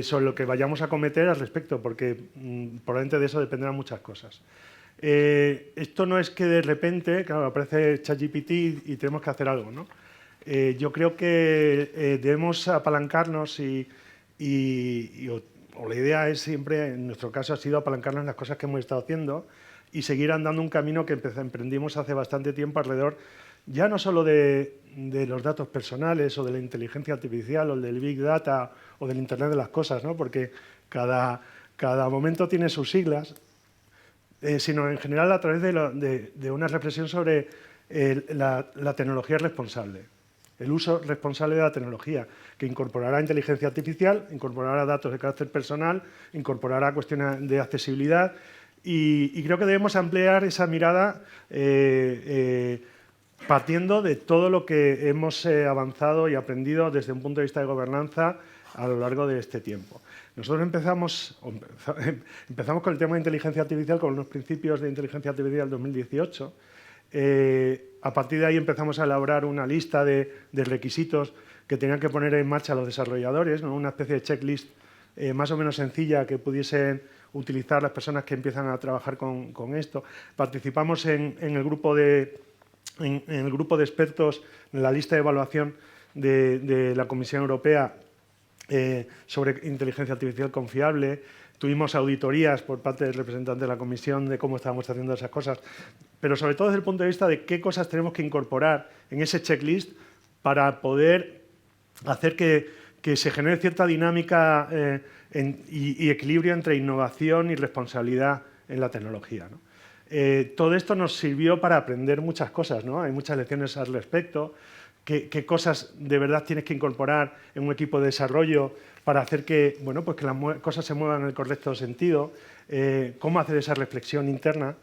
sobre lo que vayamos a cometer al respecto, porque probablemente de eso dependerán muchas cosas. Esto no es que de repente, claro, aparece ChatGPT y tenemos que hacer algo, ¿no? Yo creo que debemos apalancarnos o la idea es siempre, en nuestro caso, ha sido apalancarnos en las cosas que hemos estado haciendo y seguir andando un camino que emprendimos hace bastante tiempo alrededor, ya no solo de los datos personales o de la inteligencia artificial o del Big Data o del Internet de las cosas, ¿no? Porque cada momento tiene sus siglas, sino en general a través de una reflexión sobre la tecnología responsable, el uso responsable de la tecnología, que incorporará inteligencia artificial, incorporará datos de carácter personal, incorporará cuestiones de accesibilidad, y creo que debemos ampliar esa mirada partiendo de todo lo que hemos avanzado y aprendido desde un punto de vista de gobernanza a lo largo de este tiempo. Nosotros empezamos con el tema de inteligencia artificial, con los principios de inteligencia artificial del 2018. A partir de ahí empezamos a elaborar una lista de requisitos que tenían que poner en marcha los desarrolladores, ¿no? Una especie de checklist más o menos sencilla que pudiesen utilizar las personas que empiezan a trabajar con esto. Participamos en el grupo de expertos, en la lista de evaluación de la Comisión Europea sobre inteligencia artificial confiable. Tuvimos auditorías por parte del representante de la Comisión de cómo estábamos haciendo esas cosas, pero sobre todo desde el punto de vista de qué cosas tenemos que incorporar en ese checklist para poder hacer que se genere cierta dinámica y equilibrio entre innovación y responsabilidad en la tecnología, ¿no? Todo esto nos sirvió para aprender muchas cosas, ¿no? Hay muchas lecciones al respecto. ¿Qué cosas de verdad tienes que incorporar en un equipo de desarrollo para hacer que las cosas se muevan en el correcto sentido? ¿Cómo hacer esa reflexión interna?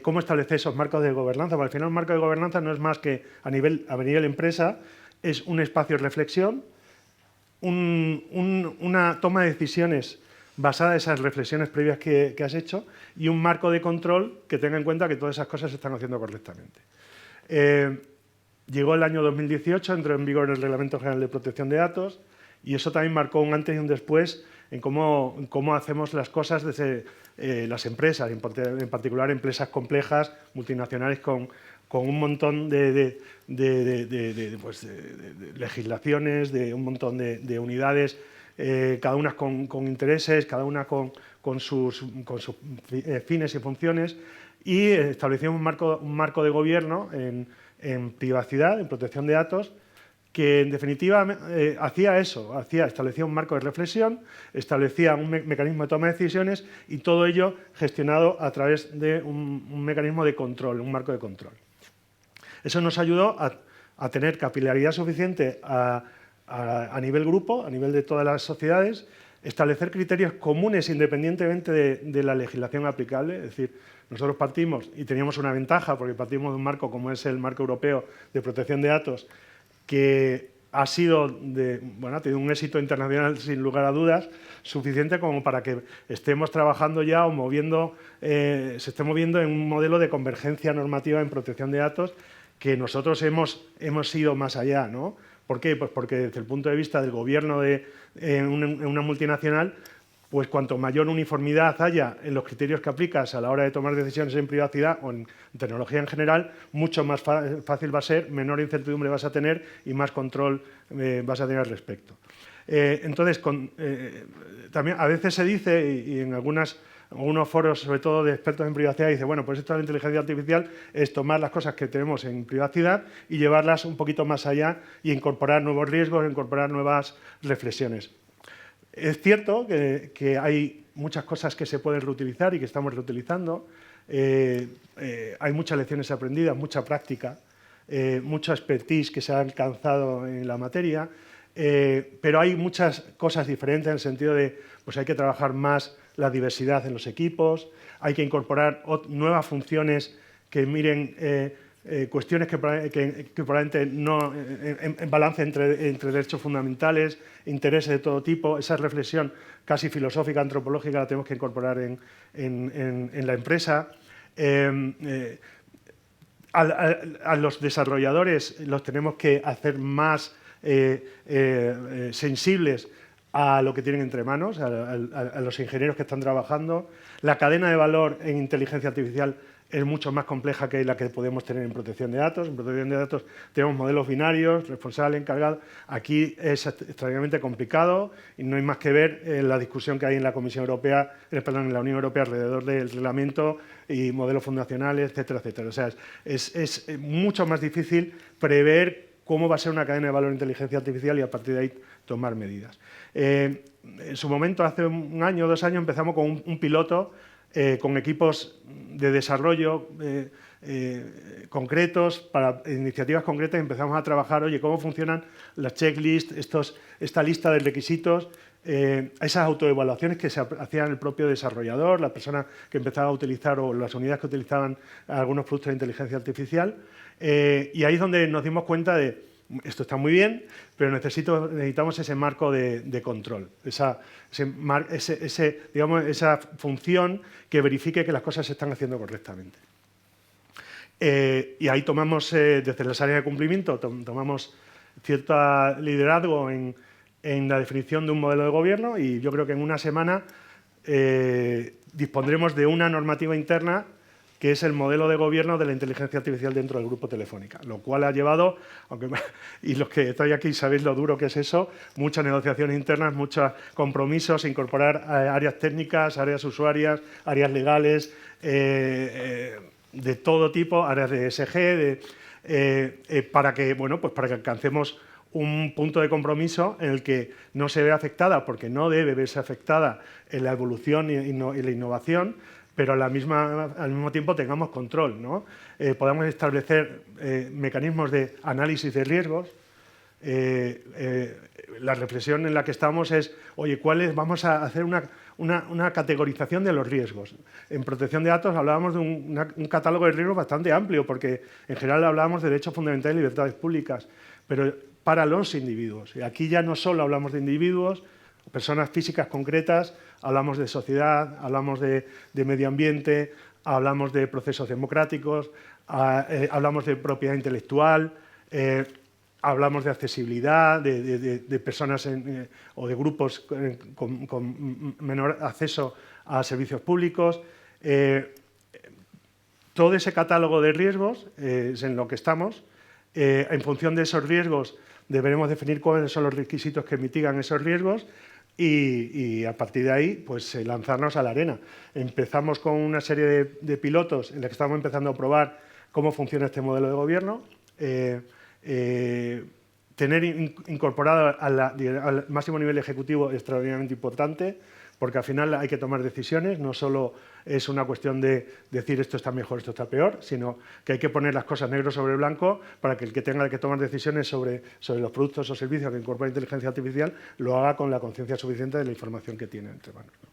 ¿Cómo establecer esos marcos de gobernanza? Porque al final un marco de gobernanza no es más que a nivel empresa, es un espacio de reflexión, una toma de decisiones basada en esas reflexiones previas que has hecho y un marco de control que tenga en cuenta que todas esas cosas se están haciendo correctamente. Llegó el año 2018, entró en vigor el Reglamento General de Protección de Datos Y eso también marcó un antes y un después en cómo hacemos las cosas desde las empresas, en particular empresas complejas, multinacionales con un montón de legislaciones, de un montón de unidades, cada una con intereses, cada una con sus fines y funciones, y establecimos un marco de gobierno en privacidad, en protección de datos, que en definitiva establecía un marco de reflexión, establecía un mecanismo de toma de decisiones y todo ello gestionado a través de un mecanismo de control, un marco de control. Eso nos ayudó a tener capilaridad suficiente a nivel grupo, a nivel de todas las sociedades, establecer criterios comunes independientemente de la legislación aplicable. Es decir, nosotros partimos y teníamos una ventaja porque partimos de un marco como es el Marco Europeo de Protección de Datos, que ha sido ha tenido un éxito internacional sin lugar a dudas, suficiente como para que estemos trabajando ya o se esté moviendo en un modelo de convergencia normativa en protección de datos que nosotros hemos ido más allá, ¿no? ¿Por qué? Pues porque desde el punto de vista del gobierno de una multinacional, pues cuanto mayor uniformidad haya en los criterios que aplicas a la hora de tomar decisiones en privacidad o en tecnología en general, mucho más fácil va a ser, menor incertidumbre vas a tener y más control vas a tener al respecto. Entonces, también a veces se dice, y en algunos foros, sobre todo de expertos en privacidad, dice, bueno, pues esto de la inteligencia artificial es tomar las cosas que tenemos en privacidad y llevarlas un poquito más allá y incorporar nuevos riesgos, incorporar nuevas reflexiones. Es cierto que hay muchas cosas que se pueden reutilizar y que estamos reutilizando. Hay muchas lecciones aprendidas, mucha práctica, mucha expertise que se ha alcanzado en la materia, pero hay muchas cosas diferentes en el sentido de pues hay que trabajar más la diversidad en los equipos, hay que incorporar nuevas funciones que miren cuestiones que probablemente no en balance entre derechos fundamentales, intereses de todo tipo. Esa reflexión casi filosófica, antropológica, la tenemos que incorporar en la empresa. A los desarrolladores los tenemos que hacer más sensibles a lo que tienen entre manos, a los ingenieros que están trabajando. La cadena de valor en inteligencia artificial es mucho más compleja que la que podemos tener en protección de datos. En protección de datos tenemos modelos binarios, responsable, encargado. Aquí es extraordinariamente complicado y no hay más que ver la discusión que hay en la Comisión Europea, en la Unión Europea alrededor del reglamento y modelos fundacionales, etcétera, etcétera. O sea, es mucho más difícil prever cómo va a ser una cadena de valor en inteligencia artificial y a partir de ahí tomar medidas. En su momento, hace un año o 2 años, empezamos con un piloto con equipos de desarrollo concretos, para iniciativas concretas, empezamos a trabajar, oye, cómo funcionan las checklists, esta lista de requisitos, esas autoevaluaciones que se hacían el propio desarrollador, la persona que empezaba a utilizar o las unidades que utilizaban algunos productos de inteligencia artificial. Y ahí es donde nos dimos cuenta de esto está muy bien, pero necesitamos ese marco de control, esa función que verifique que las cosas se están haciendo correctamente. Y ahí tomamos, desde las áreas de cumplimiento, tomamos cierto liderazgo en la definición de un modelo de gobierno y yo creo que en una semana dispondremos de una normativa interna que es el modelo de gobierno de la inteligencia artificial dentro del Grupo Telefónica, lo cual ha llevado, y los que estáis aquí sabéis lo duro que es eso, muchas negociaciones internas, muchos compromisos, incorporar áreas técnicas, áreas usuarias, áreas legales, de todo tipo, áreas de ESG, para que alcancemos un punto de compromiso en el que no se vea afectada, porque no debe verse afectada en la evolución y la innovación, pero al mismo tiempo tengamos control, ¿no? Podamos establecer mecanismos de análisis de riesgos. La reflexión en la que estamos es, oye, vamos a hacer una categorización de los riesgos. En protección de datos hablábamos de un catálogo de riesgos bastante amplio, porque en general hablábamos de derechos fundamentales y libertades públicas, pero para los individuos. Y aquí ya no solo hablamos de individuos, personas físicas concretas, hablamos de sociedad, hablamos de medio ambiente, hablamos de procesos democráticos, hablamos de propiedad intelectual, hablamos de accesibilidad, de personas o de grupos con menor acceso a servicios públicos. Todo ese catálogo de riesgos es en lo que estamos. En función de esos riesgos deberemos definir cuáles son los requisitos que mitigan esos riesgos y a partir de ahí pues, lanzarnos a la arena. Empezamos con una serie de pilotos en los que estamos empezando a probar cómo funciona este modelo de gobierno. Tener incorporado al máximo nivel ejecutivo extraordinariamente importante, porque al final hay que tomar decisiones, no solo es una cuestión de decir esto está mejor, esto está peor, sino que hay que poner las cosas negro sobre blanco para que el que tenga que tomar decisiones sobre los productos o servicios que incorporan inteligencia artificial lo haga con la conciencia suficiente de la información que tiene entre manos, ¿no?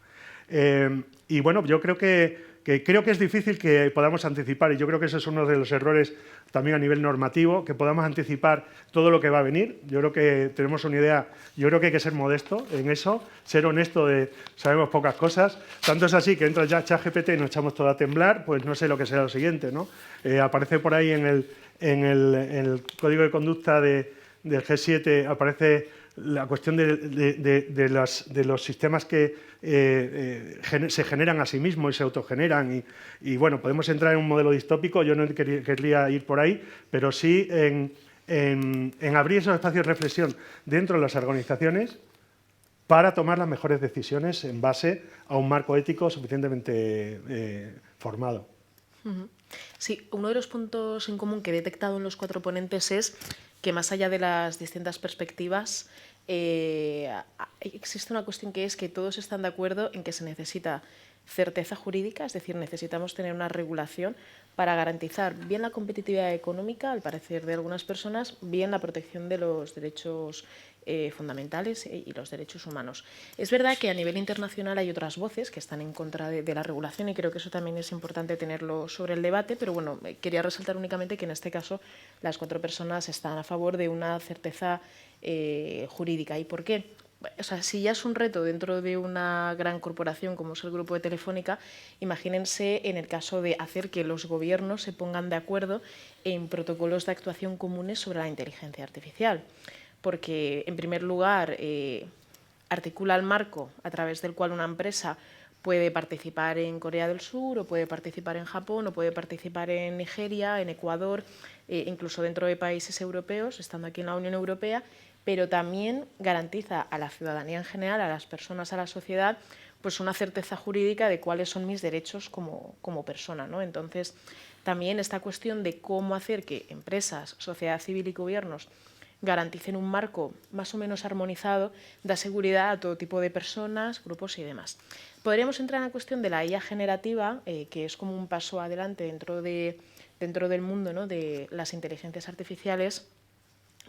Y bueno, yo creo que es difícil que podamos anticipar, y yo creo que ese es uno de los errores también a nivel normativo, que podamos anticipar todo lo que va a venir. Yo creo que tenemos una idea, yo creo que hay que ser modesto en eso, ser honesto de sabemos pocas cosas. Tanto es así que entra ya ChatGPT y nos echamos todo a temblar, pues no sé lo que será lo siguiente, ¿no? Aparece por ahí en el código de conducta del G7, aparece la cuestión de los sistemas que se generan a sí mismos y se autogeneran. Y bueno, podemos entrar en un modelo distópico, yo no querría ir por ahí, pero sí en abrir esos espacios de reflexión dentro de las organizaciones para tomar las mejores decisiones en base a un marco ético suficientemente formado. Sí, uno de los puntos en común que he detectado en los 4 ponentes es que más allá de las distintas perspectivas, existe una cuestión que es que todos están de acuerdo en que se necesita certeza jurídica, es decir, necesitamos tener una regulación para garantizar bien la competitividad económica, al parecer de algunas personas, bien la protección de los derechos fundamentales y los derechos humanos. Es verdad que a nivel internacional hay otras voces que están en contra de la regulación y creo que eso también es importante tenerlo sobre el debate, pero bueno, quería resaltar únicamente que en este caso las 4 personas están a favor de una certeza jurídica. ¿Y por qué? O sea, si ya es un reto dentro de una gran corporación como es el grupo de Telefónica, imagínense en el caso de hacer que los gobiernos se pongan de acuerdo en protocolos de actuación comunes sobre la inteligencia artificial. Porque, en primer lugar, articula el marco a través del cual una empresa puede participar en Corea del Sur, o puede participar en Japón, o puede participar en Nigeria, en Ecuador, incluso dentro de países europeos, estando aquí en la Unión Europea, pero también garantiza a la ciudadanía en general, a las personas, a la sociedad, pues una certeza jurídica de cuáles son mis derechos como persona, ¿no? Entonces, también esta cuestión de cómo hacer que empresas, sociedad civil y gobiernos garanticen un marco más o menos armonizado da seguridad a todo tipo de personas, grupos y demás. Podríamos entrar en la cuestión de la IA generativa, que es como un paso adelante dentro del mundo, ¿no?, de las inteligencias artificiales.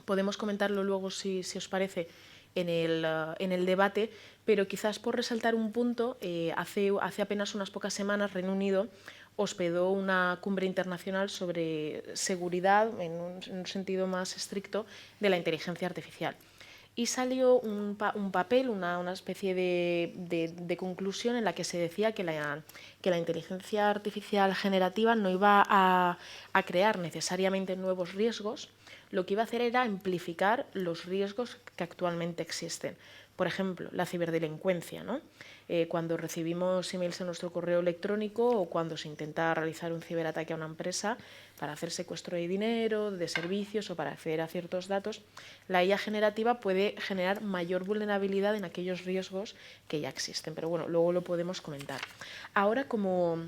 Podemos comentarlo luego, si os parece, en el debate, pero quizás por resaltar un punto, hace apenas unas pocas semanas Reino Unido hospedó una cumbre internacional sobre seguridad, en un sentido más estricto, de la inteligencia artificial. Y salió un papel, una especie de conclusión en la que se decía que la inteligencia artificial generativa no iba a crear necesariamente nuevos riesgos, lo que iba a hacer era amplificar los riesgos que actualmente existen. Por ejemplo, la ciberdelincuencia, ¿no? Cuando recibimos emails en nuestro correo electrónico o cuando se intenta realizar un ciberataque a una empresa para hacer secuestro de dinero, de servicios o para acceder a ciertos datos, la IA generativa puede generar mayor vulnerabilidad en aquellos riesgos que ya existen. Pero bueno, luego lo podemos comentar. Ahora, como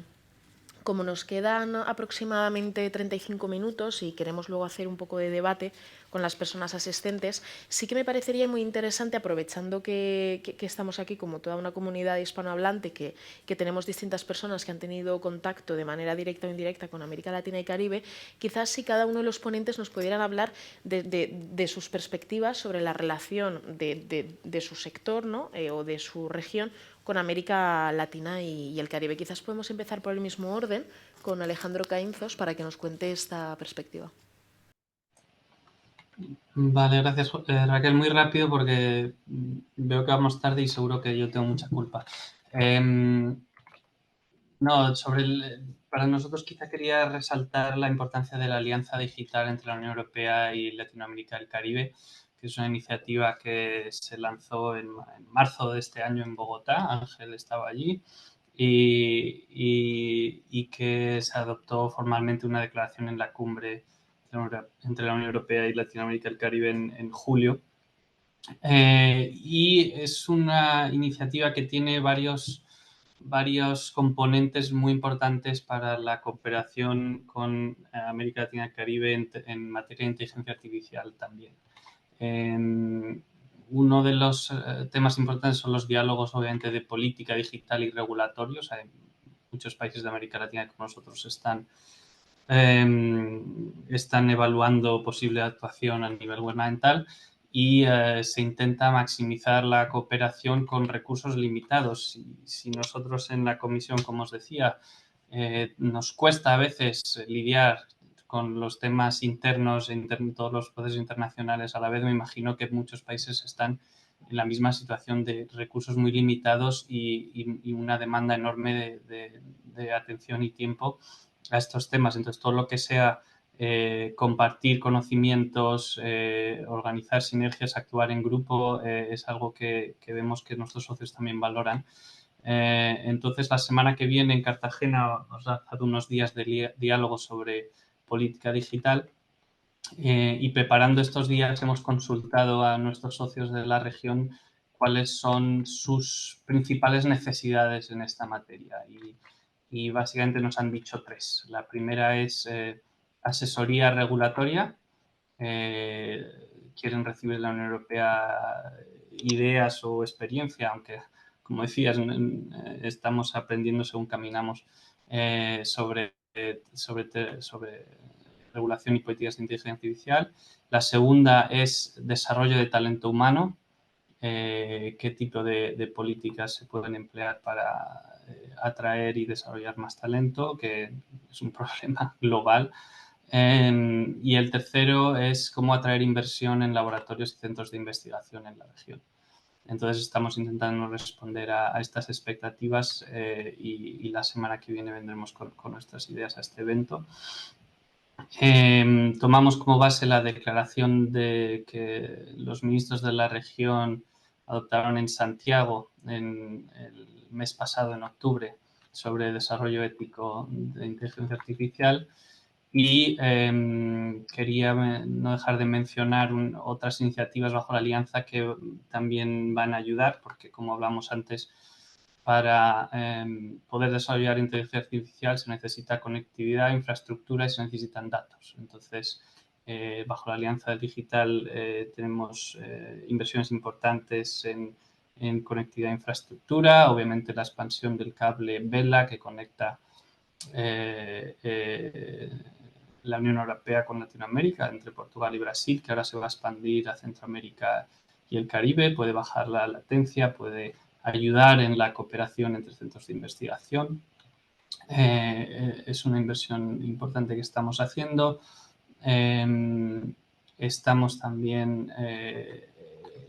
nos quedan aproximadamente 35 minutos y queremos luego hacer un poco de debate con las personas asistentes, sí que me parecería muy interesante, aprovechando que estamos aquí como toda una comunidad hispanohablante, que tenemos distintas personas que han tenido contacto de manera directa o indirecta con América Latina y Caribe, quizás si cada uno de los ponentes nos pudieran hablar de sus perspectivas sobre la relación de su sector, ¿no?, o de su región con América Latina y el Caribe. Quizás podemos empezar por el mismo orden, con Alejandro Caínzos, para que nos cuente esta perspectiva. Vale, gracias, Raquel. Muy rápido porque veo que vamos tarde y seguro que yo tengo mucha culpa. No, para nosotros quizá quería resaltar la importancia de la alianza digital entre la Unión Europea y Latinoamérica y el Caribe, que es una iniciativa que se lanzó en marzo de este año en Bogotá. Ángel estaba allí. Y que se adoptó formalmente una declaración en la cumbre entre la Unión Europea y Latinoamérica y el Caribe en julio. Y es una iniciativa que tiene varios componentes muy importantes para la cooperación con América Latina y el Caribe en materia de inteligencia artificial también. Uno de los temas importantes son los diálogos, obviamente, de política digital y regulatorios. Hay muchos países de América Latina como nosotros están evaluando posible actuación a nivel gubernamental y se intenta maximizar la cooperación con recursos limitados. Si nosotros en la comisión, como os decía, nos cuesta a veces lidiar con los temas internos en todos los procesos internacionales a la vez, me imagino que muchos países están en la misma situación de recursos muy limitados y una demanda enorme de atención y tiempo a estos temas. Entonces, todo lo que sea compartir conocimientos, organizar sinergias, actuar en grupo, es algo que vemos que nuestros socios también valoran. Entonces, la semana que viene en Cartagena os he dado unos días de diálogo sobre política digital y preparando estos días hemos consultado a nuestros socios de la región cuáles son sus principales necesidades en esta materia y básicamente nos han dicho tres. La primera es asesoría regulatoria. Quieren recibir de la Unión Europea ideas o experiencia, aunque, como decías, estamos aprendiendo según caminamos sobre regulación y políticas de inteligencia artificial. La segunda es desarrollo de talento humano. Qué tipo de políticas se pueden emplear para atraer y desarrollar más talento, que es un problema global. Y el tercero es cómo atraer inversión en laboratorios y centros de investigación en la región. Entonces estamos intentando responder a estas expectativas y la semana que viene vendremos con nuestras ideas a este evento. Tomamos como base la declaración que los ministros de la región adoptaron en Santiago en el mes pasado, en octubre, sobre desarrollo ético de inteligencia artificial. Y quería no dejar de mencionar otras iniciativas bajo la alianza que también van a ayudar, porque como hablamos antes, para poder desarrollar inteligencia artificial se necesita conectividad, infraestructura y se necesitan datos. Entonces, bajo la Alianza Digital tenemos inversiones importantes en conectividad e infraestructura, obviamente la expansión del cable Vela que conecta la Unión Europea con Latinoamérica, entre Portugal y Brasil, que ahora se va a expandir a Centroamérica y el Caribe, puede bajar la latencia, puede ayudar en la cooperación entre centros de investigación. Es una inversión importante que estamos haciendo. Estamos también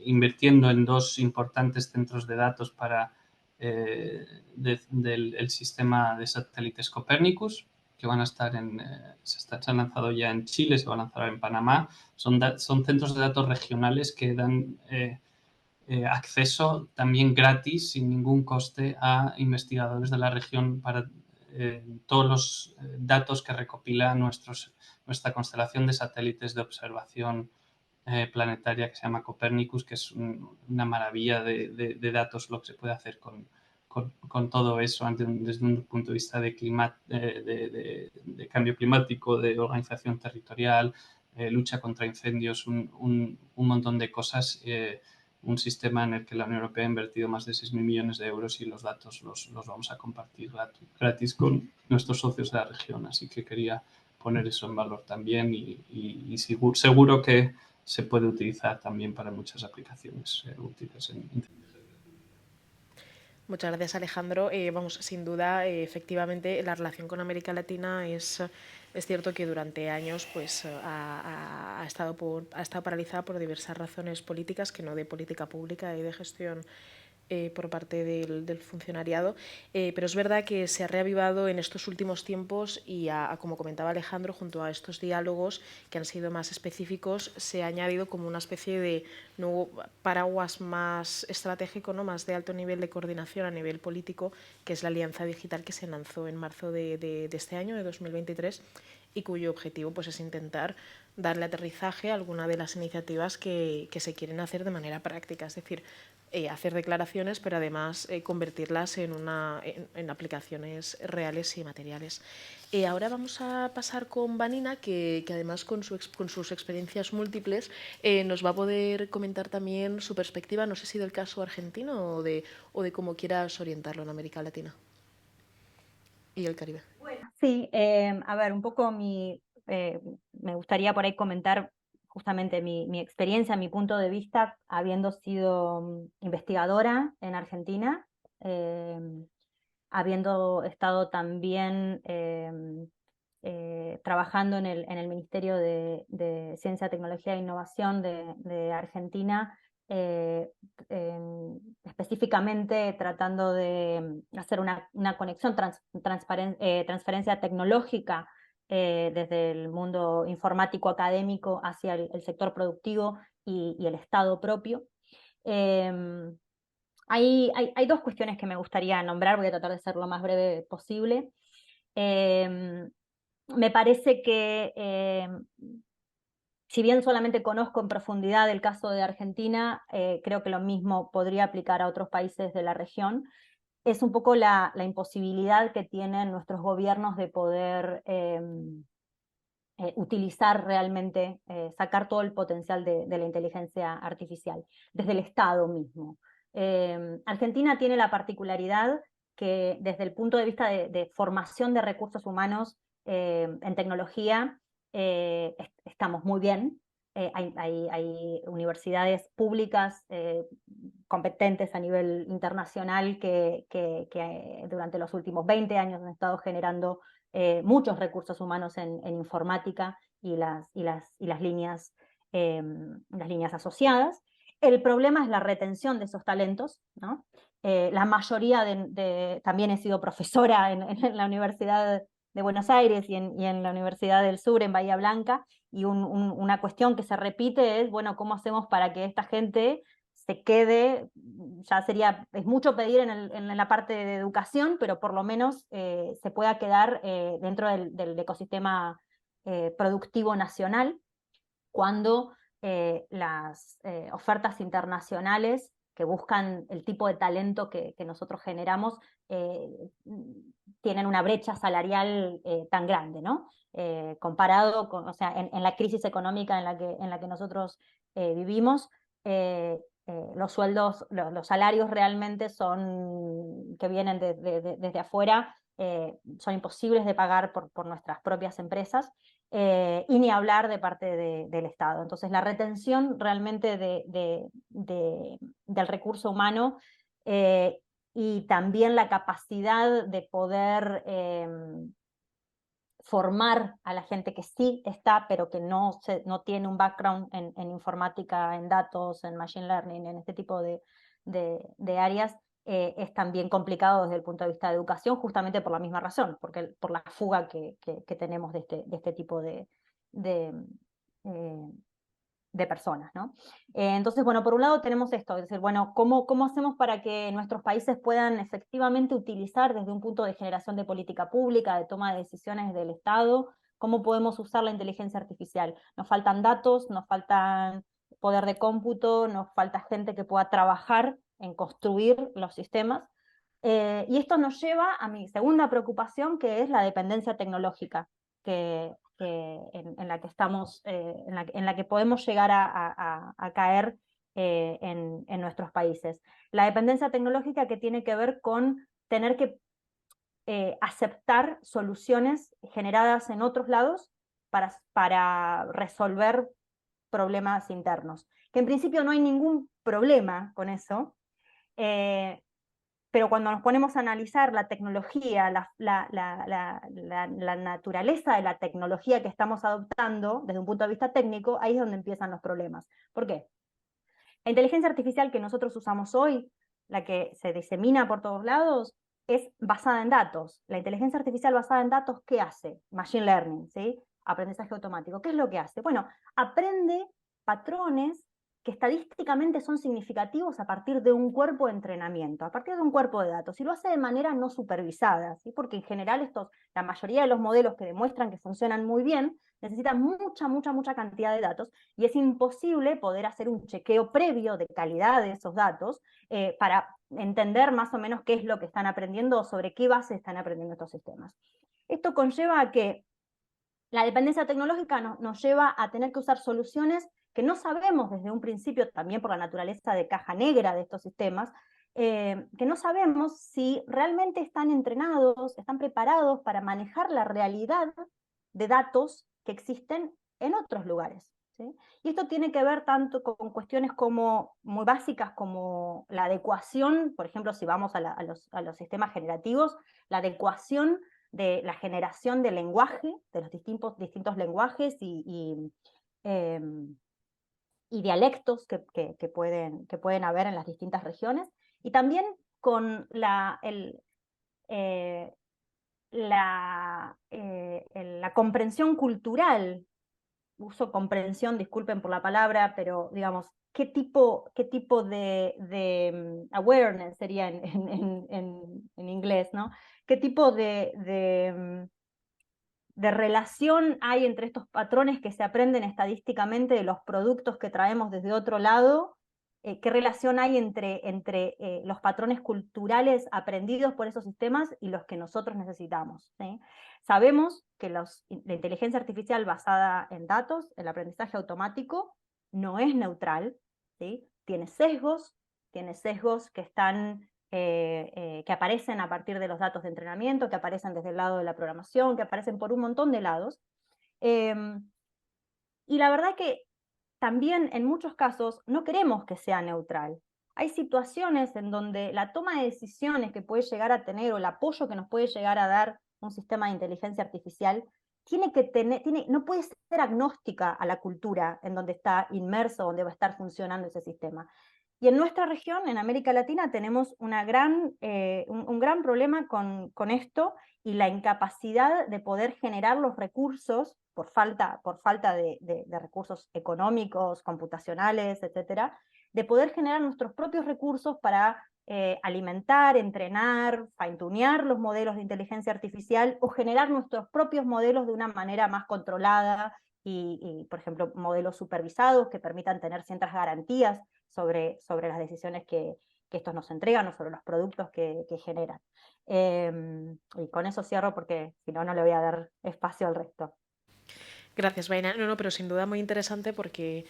invirtiendo en dos importantes centros de datos para del sistema de satélites Copernicus, que van a estar se han lanzado ya en Chile, se va a lanzar en Panamá. Son centros de datos regionales que dan acceso también gratis, sin ningún coste, a investigadores de la región para todos los datos que recopila nuestra constelación de satélites de observación planetaria que se llama Copernicus, que es una maravilla de datos lo que se puede hacer con todo eso desde un punto de vista de cambio climático, de organización territorial, lucha contra incendios, un montón de cosas. Un sistema en el que la Unión Europea ha invertido más de 6.000 millones de euros y los datos los vamos a compartir gratis con nuestros socios de la región. Así que quería poner eso en valor también y seguro que se puede utilizar también para muchas aplicaciones útiles en Muchas gracias, Alejandro. Sin duda, efectivamente, la relación con América Latina es cierto que durante años pues, ha estado paralizada por diversas razones políticas, que no de política pública y de gestión por parte del funcionariado, pero es verdad que se ha reavivado en estos últimos tiempos y, como comentaba Alejandro, junto a estos diálogos que han sido más específicos, se ha añadido como una especie de nuevo paraguas más estratégico, ¿no?, más de alto nivel de coordinación a nivel político, que es la Alianza Digital, que se lanzó en marzo de este año, de 2023, y cuyo objetivo pues, es intentar darle aterrizaje a alguna de las iniciativas que se quieren hacer de manera práctica, es decir, hacer declaraciones, pero además convertirlas en aplicaciones reales y materiales. Ahora vamos a pasar con Vanina, que además con sus experiencias múltiples nos va a poder comentar también su perspectiva, no sé si del caso argentino o de cómo quieras orientarlo en América Latina y el Caribe. Bueno, sí, a ver, un poco me gustaría por ahí comentar justamente mi experiencia, mi punto de vista, habiendo sido investigadora en Argentina, habiendo estado también trabajando en el Ministerio de Ciencia, Tecnología e Innovación de Argentina, específicamente tratando de hacer una conexión, transferencia tecnológica desde el mundo informático académico hacia el sector productivo y el Estado propio. Hay dos cuestiones que me gustaría nombrar, voy a tratar de ser lo más breve posible. Me parece que, si bien solamente conozco en profundidad el caso de Argentina, creo que lo mismo podría aplicar a otros países de la región. Es un poco la imposibilidad que tienen nuestros gobiernos de poder utilizar realmente, sacar todo el potencial de la inteligencia artificial, desde el Estado mismo. Argentina tiene la particularidad que desde el punto de vista de formación de recursos humanos en tecnología, estamos muy bien. Hay universidades públicas competentes a nivel internacional que durante los últimos 20 años han estado generando muchos recursos humanos en informática y las líneas asociadas. El problema es la retención de esos talentos, ¿no? La mayoría también he sido profesora en la Universidad de Buenos Aires y en la Universidad del Sur, en Bahía Blanca, y una cuestión que se repite es, bueno, ¿cómo hacemos para que esta gente se quede? Ya es mucho pedir en la parte de educación, pero por lo menos se pueda quedar dentro del ecosistema productivo nacional, cuando las ofertas internacionales que buscan el tipo de talento que nosotros generamos tienen una brecha salarial tan grande, ¿no? Comparado con, o sea, en la crisis económica en la que nosotros vivimos, los sueldos, los salarios realmente que vienen desde afuera, son imposibles de pagar por nuestras propias empresas, y ni hablar de parte del Estado. Entonces la retención realmente del recurso humano, y también la capacidad de poder formar a la gente que sí está, pero que no tiene un background en informática, en datos, en machine learning, en este tipo de áreas, es también complicado desde el punto de vista de educación, justamente por la misma razón, por la fuga que tenemos de este tipo de personas, ¿no? Entonces, bueno, por un lado tenemos esto, es decir, bueno, ¿cómo hacemos para que nuestros países puedan efectivamente utilizar desde un punto de generación de política pública, de toma de decisiones del Estado, cómo podemos usar la inteligencia artificial? Nos faltan datos, nos faltan poder de cómputo, nos falta gente que pueda trabajar en construir los sistemas, y esto nos lleva a mi segunda preocupación, que es la dependencia tecnológica, en la que estamos, en la que podemos llegar a caer en nuestros países. La dependencia tecnológica que tiene que ver con tener que aceptar soluciones generadas en otros lados para resolver problemas internos. Que en principio no hay ningún problema con eso, pero cuando nos ponemos a analizar la tecnología, la naturaleza de la tecnología que estamos adoptando desde un punto de vista técnico, ahí es donde empiezan los problemas. ¿Por qué? La inteligencia artificial que nosotros usamos hoy la que se disemina por todos lados, es basada en datos. La inteligencia artificial basada en datos, ¿qué hace? Machine learning, ¿sí? Aprendizaje automático. ¿Qué es lo que hace? Bueno, aprende patrones que estadísticamente son significativos a partir de un cuerpo de entrenamiento, a partir de un cuerpo de datos, y lo hace de manera no supervisada, ¿sí? Porque en general la mayoría de los modelos que demuestran que funcionan muy bien necesitan mucha cantidad de datos, y es imposible poder hacer un chequeo previo de calidad de esos datos para entender más o menos qué es lo que están aprendiendo o sobre qué base están aprendiendo estos sistemas. Esto conlleva a que la dependencia tecnológica nos lleva a tener que usar soluciones que no sabemos desde un principio, también por la naturaleza de caja negra de estos sistemas, que no sabemos si realmente están entrenados, están preparados para manejar la realidad de datos que existen en otros lugares, ¿sí? Y esto tiene que ver tanto con cuestiones como muy básicas como la adecuación, por ejemplo, si vamos a los sistemas generativos, la adecuación de la generación de lenguaje, de los distintos lenguajes y dialectos que pueden haber en las distintas regiones, y también con la comprensión cultural. Uso comprensión, disculpen por la palabra, pero digamos, ¿qué tipo de awareness sería en inglés, ¿no? ¿Qué tipo de relación hay entre estos patrones que se aprenden estadísticamente de los productos que traemos desde otro lado? ¿Qué relación hay entre los patrones culturales aprendidos por esos sistemas y los que nosotros necesitamos, ¿sí? Sabemos que la inteligencia artificial basada en datos, el aprendizaje automático, no es neutral, ¿sí? Tiene sesgos que están que aparecen a partir de los datos de entrenamiento, que aparecen desde el lado de la programación, que aparecen por un montón de lados. Y la verdad que también en muchos casos no queremos que sea neutral. Hay situaciones en donde la toma de decisiones que puede llegar a tener o el apoyo que nos puede llegar a dar un sistema de inteligencia artificial no puede ser agnóstica a la cultura en donde está inmerso, donde va a estar funcionando ese sistema. Y en nuestra región, en América Latina, tenemos un gran problema con esto, y la incapacidad de poder generar los recursos por falta de recursos económicos, computacionales, etcétera, de poder generar nuestros propios recursos para alimentar, entrenar, fine-tunear los modelos de inteligencia artificial, o generar nuestros propios modelos de una manera más controlada y por ejemplo, modelos supervisados que permitan tener ciertas garantías sobre las decisiones que estos nos entregan o sobre los productos que generan. Y con eso cierro porque si no, no le voy a dar espacio al resto. Gracias, Vaina. No, pero sin duda muy interesante porque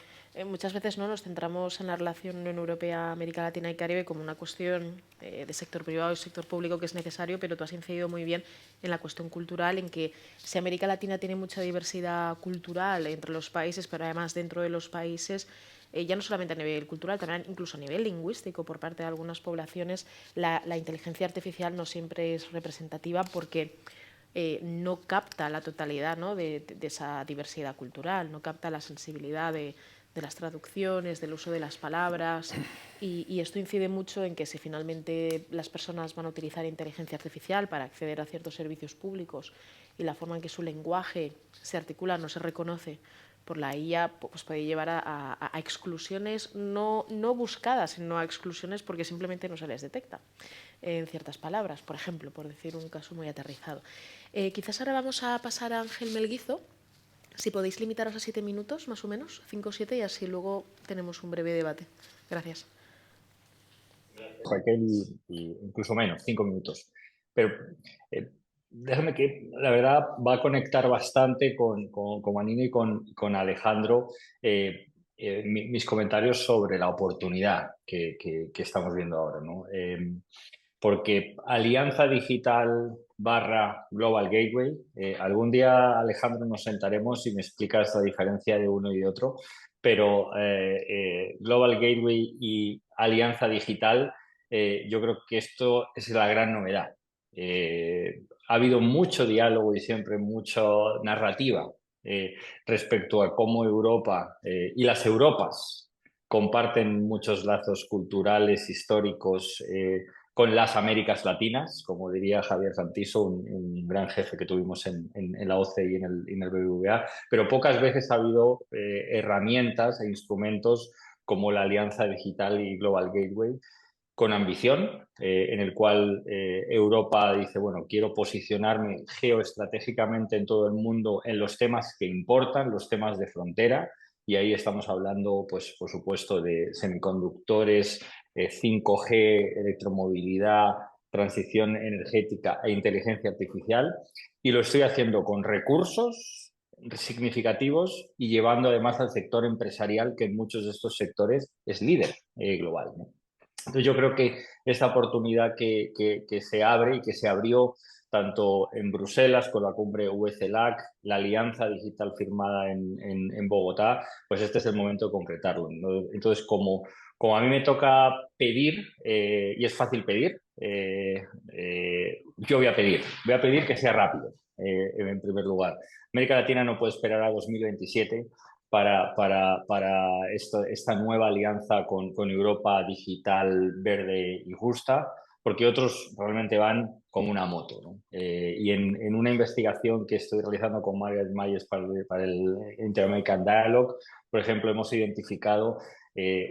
muchas veces no nos centramos en la relación Unión Europea, América Latina y Caribe como una cuestión de sector privado y sector público que es necesario, pero tú has incidido muy bien en la cuestión cultural, en que si América Latina tiene mucha diversidad cultural entre los países, pero además dentro de los países, ya no solamente a nivel cultural, también incluso a nivel lingüístico por parte de algunas poblaciones, la inteligencia artificial no siempre es representativa porque no capta la totalidad, ¿no?, de esa diversidad cultural, no capta la sensibilidad de las traducciones, del uso de las palabras, y esto incide mucho en que si finalmente las personas van a utilizar inteligencia artificial para acceder a ciertos servicios públicos y la forma en que su lenguaje se articula no se reconoce por la IA, pues puede llevar a exclusiones no buscadas, sino a exclusiones porque simplemente no se les detecta en ciertas palabras, por ejemplo, por decir un caso muy aterrizado. Quizás ahora vamos a pasar a Ángel Melguizo. Si podéis limitaros a 7 minutos, más o menos, 5 o 7, y así luego tenemos un breve debate. Gracias. Raquel, y incluso menos, 5 minutos. Pero déjame que, la verdad, va a conectar bastante con Manina y con Alejandro mis comentarios sobre la oportunidad que estamos viendo ahora, ¿no? Porque Alianza Digital / Global Gateway, algún día, Alejandro, nos sentaremos y me explicas la diferencia de uno y de otro, pero Global Gateway y Alianza Digital, yo creo que esto es la gran novedad. Ha habido mucho diálogo y siempre mucha narrativa respecto a cómo Europa y las Europas comparten muchos lazos culturales, históricos, con las Américas Latinas, como diría Javier Santiso, un gran jefe que tuvimos en la OCE y en el BBVA, pero pocas veces ha habido herramientas e instrumentos como la Alianza Digital y Global Gateway, con ambición, en el cual Europa dice, bueno, quiero posicionarme geoestratégicamente en todo el mundo en los temas que importan, los temas de frontera, y ahí estamos hablando, pues, por supuesto, de semiconductores, 5G, electromovilidad, transición energética e inteligencia artificial, y lo estoy haciendo con recursos significativos y llevando además al sector empresarial, que en muchos de estos sectores es líder global, ¿no? Entonces yo creo que esta oportunidad que se abre y que se abrió tanto en Bruselas con la cumbre UECELAC, la alianza digital firmada en Bogotá, pues este es el momento de concretarlo, ¿no? Entonces, como a mí me toca pedir, y es fácil pedir, yo voy a pedir que sea rápido, en primer lugar. América Latina no puede esperar a 2027 para esta nueva alianza con Europa digital, verde y justa, porque otros realmente van como una moto, ¿no? Y en una investigación que estoy realizando con Margaret Myers para el Inter-American Dialogue, por ejemplo, hemos identificado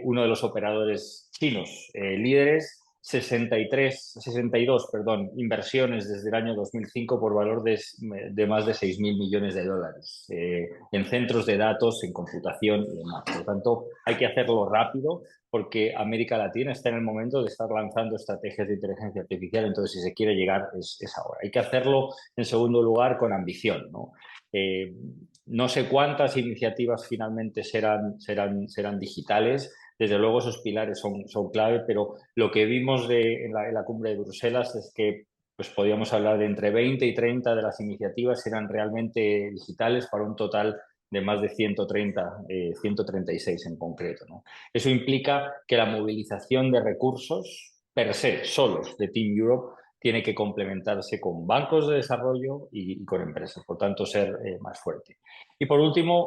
uno de los operadores chinos líderes, 62 inversiones desde el año 2005 por valor de más de 6.000 millones de dólares en centros de datos, en computación y demás. Por lo tanto, hay que hacerlo rápido porque América Latina está en el momento de estar lanzando estrategias de inteligencia artificial, entonces si se quiere llegar es ahora. Hay que hacerlo, en segundo lugar, con ambición, ¿no? No sé cuántas iniciativas finalmente serán digitales. Desde luego esos pilares son clave, pero lo que vimos en la cumbre de Bruselas es que pues podíamos hablar de entre 20 y 30 de las iniciativas eran realmente digitales para un total de más de 136 en concreto, ¿no? Eso implica que la movilización de recursos per se, solos, de Team Europe, tiene que complementarse con bancos de desarrollo y con empresas, por tanto ser más fuerte. Y por último,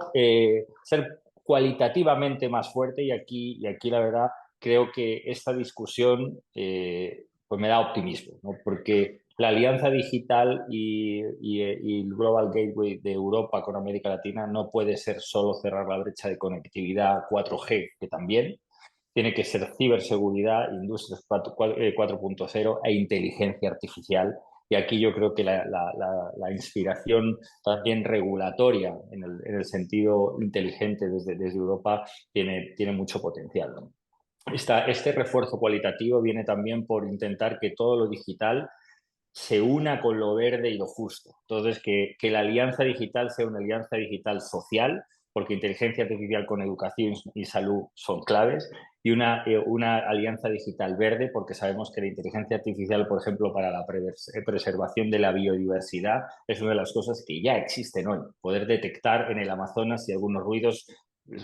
ser cualitativamente más fuerte, y aquí la verdad creo que esta discusión pues me da optimismo, ¿no? Porque la alianza digital y el Global Gateway de Europa con América Latina no puede ser solo cerrar la brecha de conectividad 4G, que también tiene que ser ciberseguridad, industrias 4.0 e inteligencia artificial. Y aquí yo creo que la inspiración también regulatoria en el sentido inteligente desde Europa tiene mucho potencial, ¿no? Este refuerzo cualitativo viene también por intentar que todo lo digital se una con lo verde y lo justo. Entonces, que la alianza digital sea una alianza digital social, porque inteligencia artificial con educación y salud son claves, y una alianza digital verde, porque sabemos que la inteligencia artificial, por ejemplo, para la preservación de la biodiversidad, es una de las cosas que ya existen hoy. Poder detectar en el Amazonas si algunos ruidos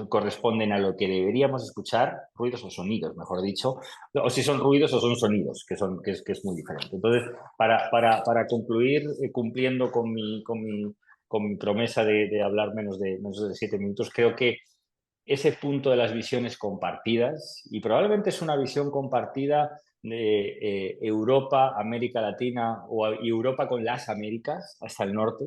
corresponden a lo que deberíamos escuchar, ruidos o sonidos, mejor dicho, o si son ruidos o son sonidos, que es muy diferente. Entonces, para concluir, cumpliendo con mi promesa de hablar menos de 7 minutos, creo que ese punto de las visiones compartidas, y probablemente es una visión compartida de Europa, América Latina y Europa con las Américas hasta el norte.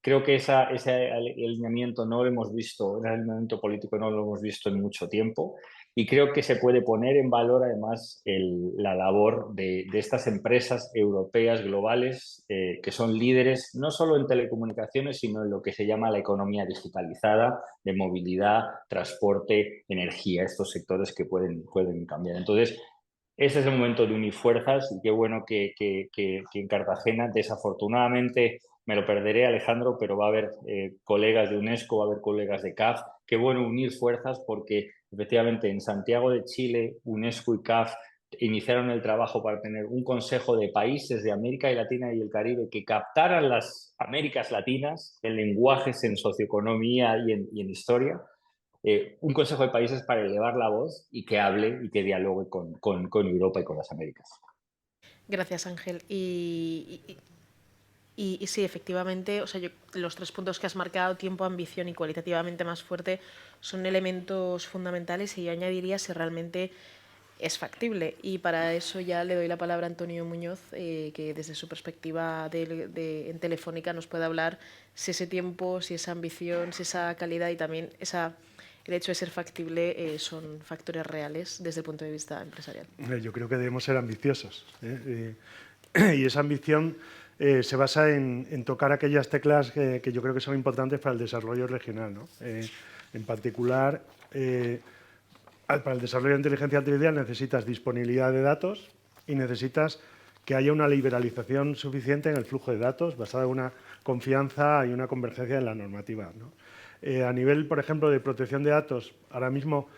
Creo que ese alineamiento no lo hemos visto, el alineamiento político no lo hemos visto en mucho tiempo, y creo que se puede poner en valor además la labor de estas empresas europeas globales que son líderes no solo en telecomunicaciones, sino en lo que se llama la economía digitalizada, de movilidad, transporte, energía, estos sectores que pueden cambiar. Entonces, ese es el momento de unir fuerzas y qué bueno que en Cartagena, desafortunadamente, me lo perderé, Alejandro, pero va a haber colegas de UNESCO, va a haber colegas de CAF. Qué bueno unir fuerzas porque efectivamente en Santiago de Chile, UNESCO y CAF iniciaron el trabajo para tener un consejo de países de América Latina y el Caribe que captaran las Américas Latinas en lenguajes, en socioeconomía y en historia. Un consejo de países para elevar la voz y que hable y que dialogue con Europa y con las Américas. Gracias, Ángel. Y sí, efectivamente, o sea, los 3 puntos que has marcado, tiempo, ambición y cualitativamente más fuerte, son elementos fundamentales, y yo añadiría si realmente es factible. Y para eso ya le doy la palabra a Antonio Muñoz, que desde su perspectiva en Telefónica nos puede hablar si ese tiempo, si esa ambición, si esa calidad y también el hecho de ser factible son factores reales desde el punto de vista empresarial. Yo creo que debemos ser ambiciosos, y esa ambición se basa en tocar aquellas teclas que yo creo que son importantes para el desarrollo regional, ¿no? En particular, para el desarrollo de inteligencia artificial necesitas disponibilidad de datos y necesitas que haya una liberalización suficiente en el flujo de datos basada en una confianza y una convergencia en la normativa, ¿no? A nivel, por ejemplo, de protección de datos, ahora mismo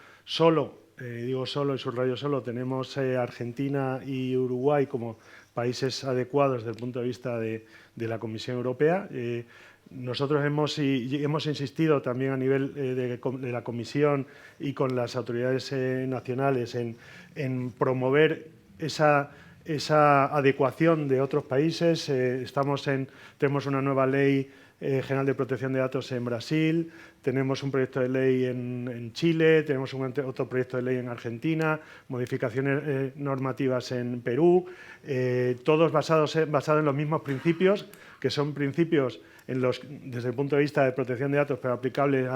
digo solo y subrayo solo, tenemos Argentina y Uruguay como países adecuados desde el punto de vista de la Comisión Europea. Nosotros hemos insistido también a nivel de la Comisión y con las autoridades nacionales en promover esa adecuación de otros países. Tenemos una nueva ley general de protección de datos en Brasil, tenemos un proyecto de ley en Chile, tenemos otro proyecto de ley en Argentina, modificaciones normativas en Perú, todos basados en los mismos principios, que son principios desde el punto de vista de protección de datos, pero aplicables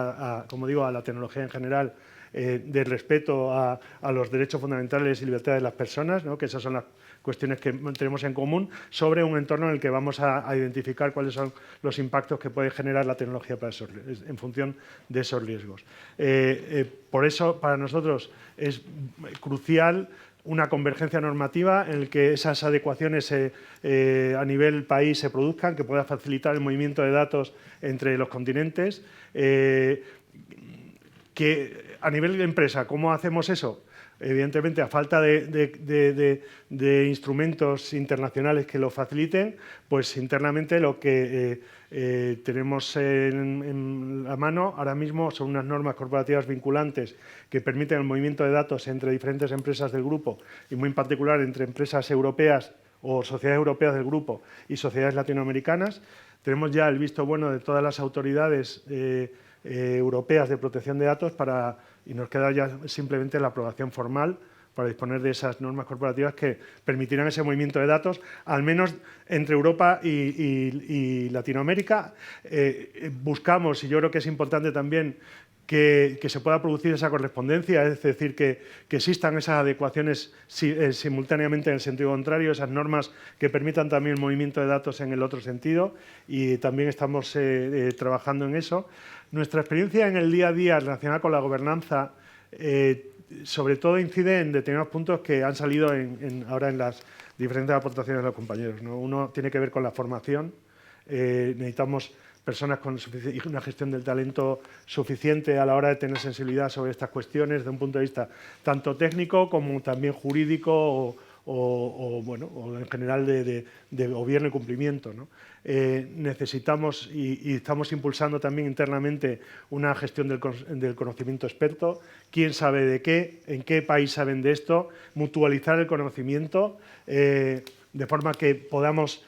como digo, a la tecnología en general, de respeto a los derechos fundamentales y libertades de las personas, ¿no? Que esas son las cuestiones que tenemos en común, sobre un entorno en el que vamos a identificar cuáles son los impactos que puede generar la tecnología en función de esos riesgos. Por eso, para nosotros es crucial una convergencia normativa en la que esas adecuaciones a nivel país se produzcan, que pueda facilitar el movimiento de datos entre los continentes. Que a nivel de empresa, ¿cómo hacemos eso? Evidentemente, a falta de instrumentos internacionales que lo faciliten, pues internamente lo que tenemos en la mano ahora mismo son unas normas corporativas vinculantes que permiten el movimiento de datos entre diferentes empresas del grupo y muy en particular entre empresas europeas o sociedades europeas del grupo y sociedades latinoamericanas. Tenemos ya el visto bueno de todas las autoridades europeas de protección de datos y nos queda ya simplemente la aprobación formal para disponer de esas normas corporativas que permitirán ese movimiento de datos, al menos entre Europa y Latinoamérica. Buscamos, y yo creo que es importante también, que se pueda producir esa correspondencia, es decir, que existan esas adecuaciones simultáneamente en el sentido contrario, esas normas que permitan también el movimiento de datos en el otro sentido, y también estamos trabajando en eso. Nuestra experiencia en el día a día relacionada con la gobernanza sobre todo incide en determinados puntos que han salido ahora en las diferentes aportaciones de los compañeros, ¿no? Uno tiene que ver con la formación. Necesitamos personas con una gestión del talento suficiente a la hora de tener sensibilidad sobre estas cuestiones desde un punto de vista tanto técnico como también jurídico o en general de gobierno y cumplimiento, ¿no? Necesitamos y estamos impulsando también internamente una gestión del conocimiento experto. ¿Quién sabe de qué? ¿En qué país saben de esto? Mutualizar el conocimiento de forma que podamos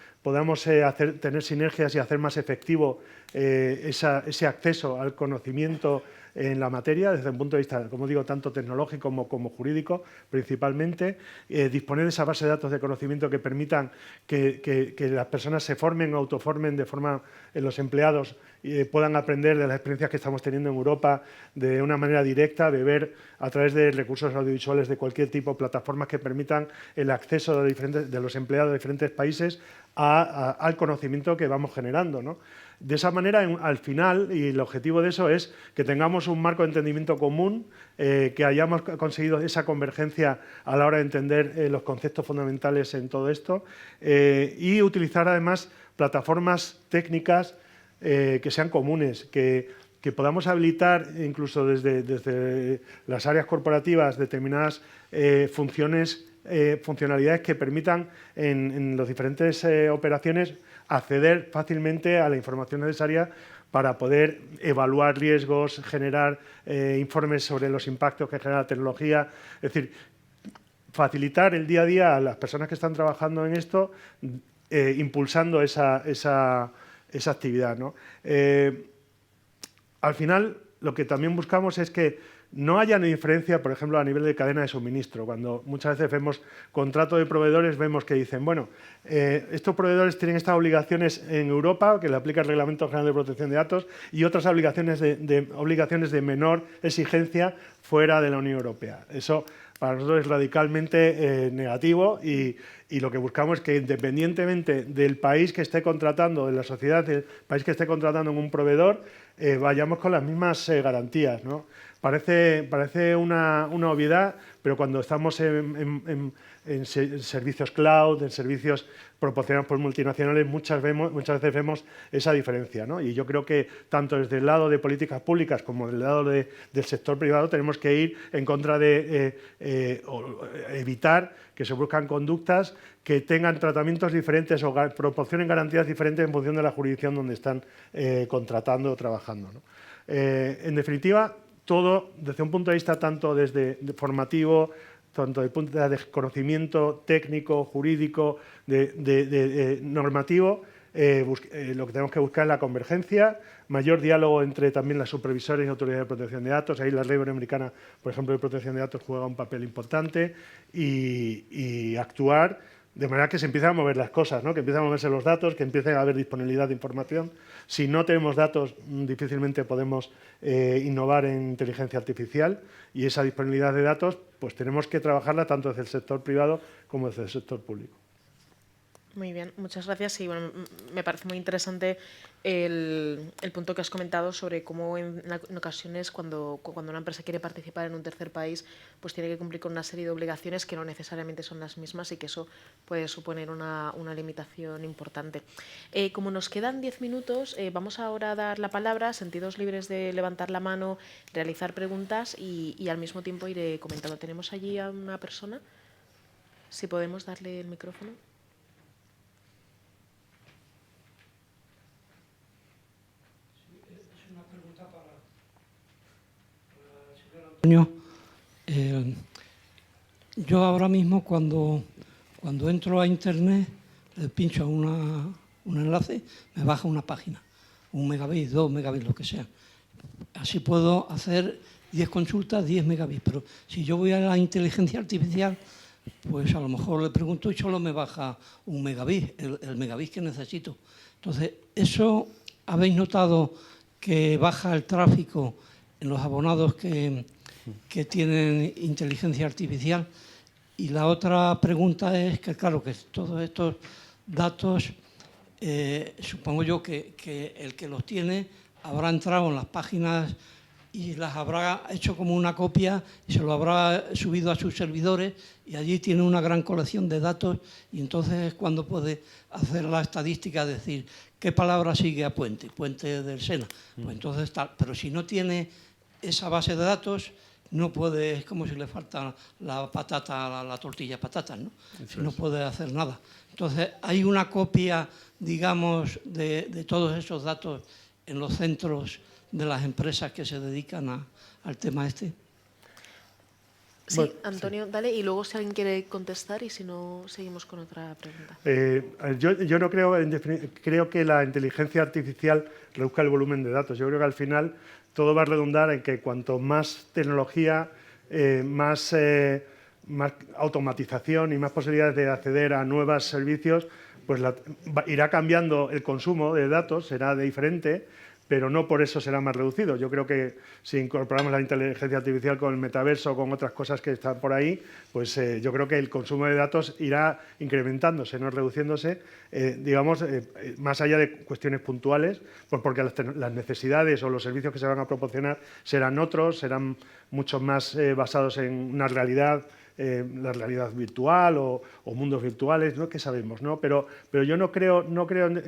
tener sinergias y hacer más efectivo ese acceso al conocimiento en la materia, desde un punto de vista, como digo, tanto tecnológico como jurídico, principalmente. Disponer de esa base de datos de conocimiento que permitan que las personas se formen o autoformen de forma, los empleados puedan aprender de las experiencias que estamos teniendo en Europa de una manera directa, de ver a través de recursos audiovisuales de cualquier tipo, plataformas que permitan el acceso de los empleados de diferentes países al conocimiento que vamos generando, ¿no? De esa manera, al final, y el objetivo de eso es que tengamos un marco de entendimiento común, que hayamos conseguido esa convergencia a la hora de entender los conceptos fundamentales en todo esto, y utilizar además plataformas técnicas que sean comunes, que podamos habilitar incluso desde las áreas corporativas determinadas funcionalidades que permitan en las diferentes operaciones acceder fácilmente a la información necesaria para poder evaluar riesgos, generar informes sobre los impactos que genera la tecnología. Es decir, facilitar el día a día a las personas que están trabajando en esto impulsando esa actividad, ¿no? Al final, lo que también buscamos es que no haya ni diferencia, por ejemplo, a nivel de cadena de suministro. Cuando muchas veces vemos contratos de proveedores, vemos que dicen, bueno, estos proveedores tienen estas obligaciones en Europa, que le aplica el Reglamento General de Protección de Datos, y otras obligaciones de menor exigencia fuera de la Unión Europea. Eso para nosotros es radicalmente negativo y lo que buscamos es que, independientemente del país que esté contratando, de la sociedad, del país que esté contratando en un proveedor, vayamos con las mismas garantías, ¿no? Parece una obviedad, pero cuando estamos en servicios cloud, en servicios proporcionados por multinacionales, muchas veces vemos esa diferencia, ¿no? Y yo creo que tanto desde el lado de políticas públicas como del lado del sector privado tenemos que ir en contra de evitar que se buscan conductas que tengan tratamientos diferentes o proporcionen garantías diferentes en función de la jurisdicción donde están contratando o trabajando, ¿no? En definitiva, todo desde un punto de vista tanto desde formativo, tanto desde el punto de vista de conocimiento técnico, jurídico, normativo, lo que tenemos que buscar es la convergencia, mayor diálogo entre también las supervisores y autoridades de protección de datos. Ahí la ley iberoamericana, por ejemplo, de protección de datos juega un papel importante y actuar de manera que se empiecen a mover las cosas, ¿no? Que empiecen a moverse los datos, que empiece a haber disponibilidad de información. Si no tenemos datos, difícilmente podemos innovar en inteligencia artificial, y esa disponibilidad de datos pues tenemos que trabajarla tanto desde el sector privado como desde el sector público. Muy bien, muchas gracias. Y bueno, me parece muy interesante el punto que has comentado sobre cómo en ocasiones cuando una empresa quiere participar en un tercer país, pues tiene que cumplir con una serie de obligaciones que no necesariamente son las mismas y que eso puede suponer una limitación importante. Como nos quedan 10 minutos, vamos ahora a dar la palabra, sentidos libres de levantar la mano, realizar preguntas y al mismo tiempo iré comentando. ¿Tenemos allí a una persona? Si podemos darle el micrófono. Yo ahora mismo cuando entro a internet, le pincho a un enlace, me baja una página, 1 megabit, 2 megabits, lo que sea. Así puedo hacer 10 consultas, 10 megabits, pero si yo voy a la inteligencia artificial, pues a lo mejor le pregunto y solo me baja 1 megabit, el megabit que necesito. Entonces, ¿eso habéis notado que baja el tráfico en los abonados que tienen inteligencia artificial? Y la otra pregunta es que, claro, que todos estos datos, supongo yo que el que los tiene habrá entrado en las páginas y las habrá hecho como una copia y se lo habrá subido a sus servidores y allí tiene una gran colección de datos y entonces es cuando puede hacer la estadística, decir qué palabra sigue a Puente, Puente del Sena. Pues entonces tal, pero si no tiene esa base de datos, no puede, es como si le falta la patata, la tortilla de patatas, ¿no? Si no puede hacer nada. Entonces, hay una copia, digamos, de todos esos datos en los centros de las empresas que se dedican al tema este. Sí, bueno, Antonio, sí. Dale, y luego si alguien quiere contestar y si no, seguimos con otra pregunta. Yo no creo que la inteligencia artificial reduzca el volumen de datos. Yo creo que al final todo va a redundar en que cuanto más tecnología, más automatización y más posibilidades de acceder a nuevos servicios, pues irá cambiando el consumo de datos, será diferente, pero no por eso será más reducido. Yo creo que si incorporamos la inteligencia artificial con el metaverso o con otras cosas que están por ahí, pues yo creo que el consumo de datos irá incrementándose, no reduciéndose, digamos, más allá de cuestiones puntuales, pues porque las necesidades o los servicios que se van a proporcionar serán otros, serán mucho más basados en una realidad, la realidad virtual o mundos virtuales, ¿no? Que sabemos, ¿no? Pero yo no creo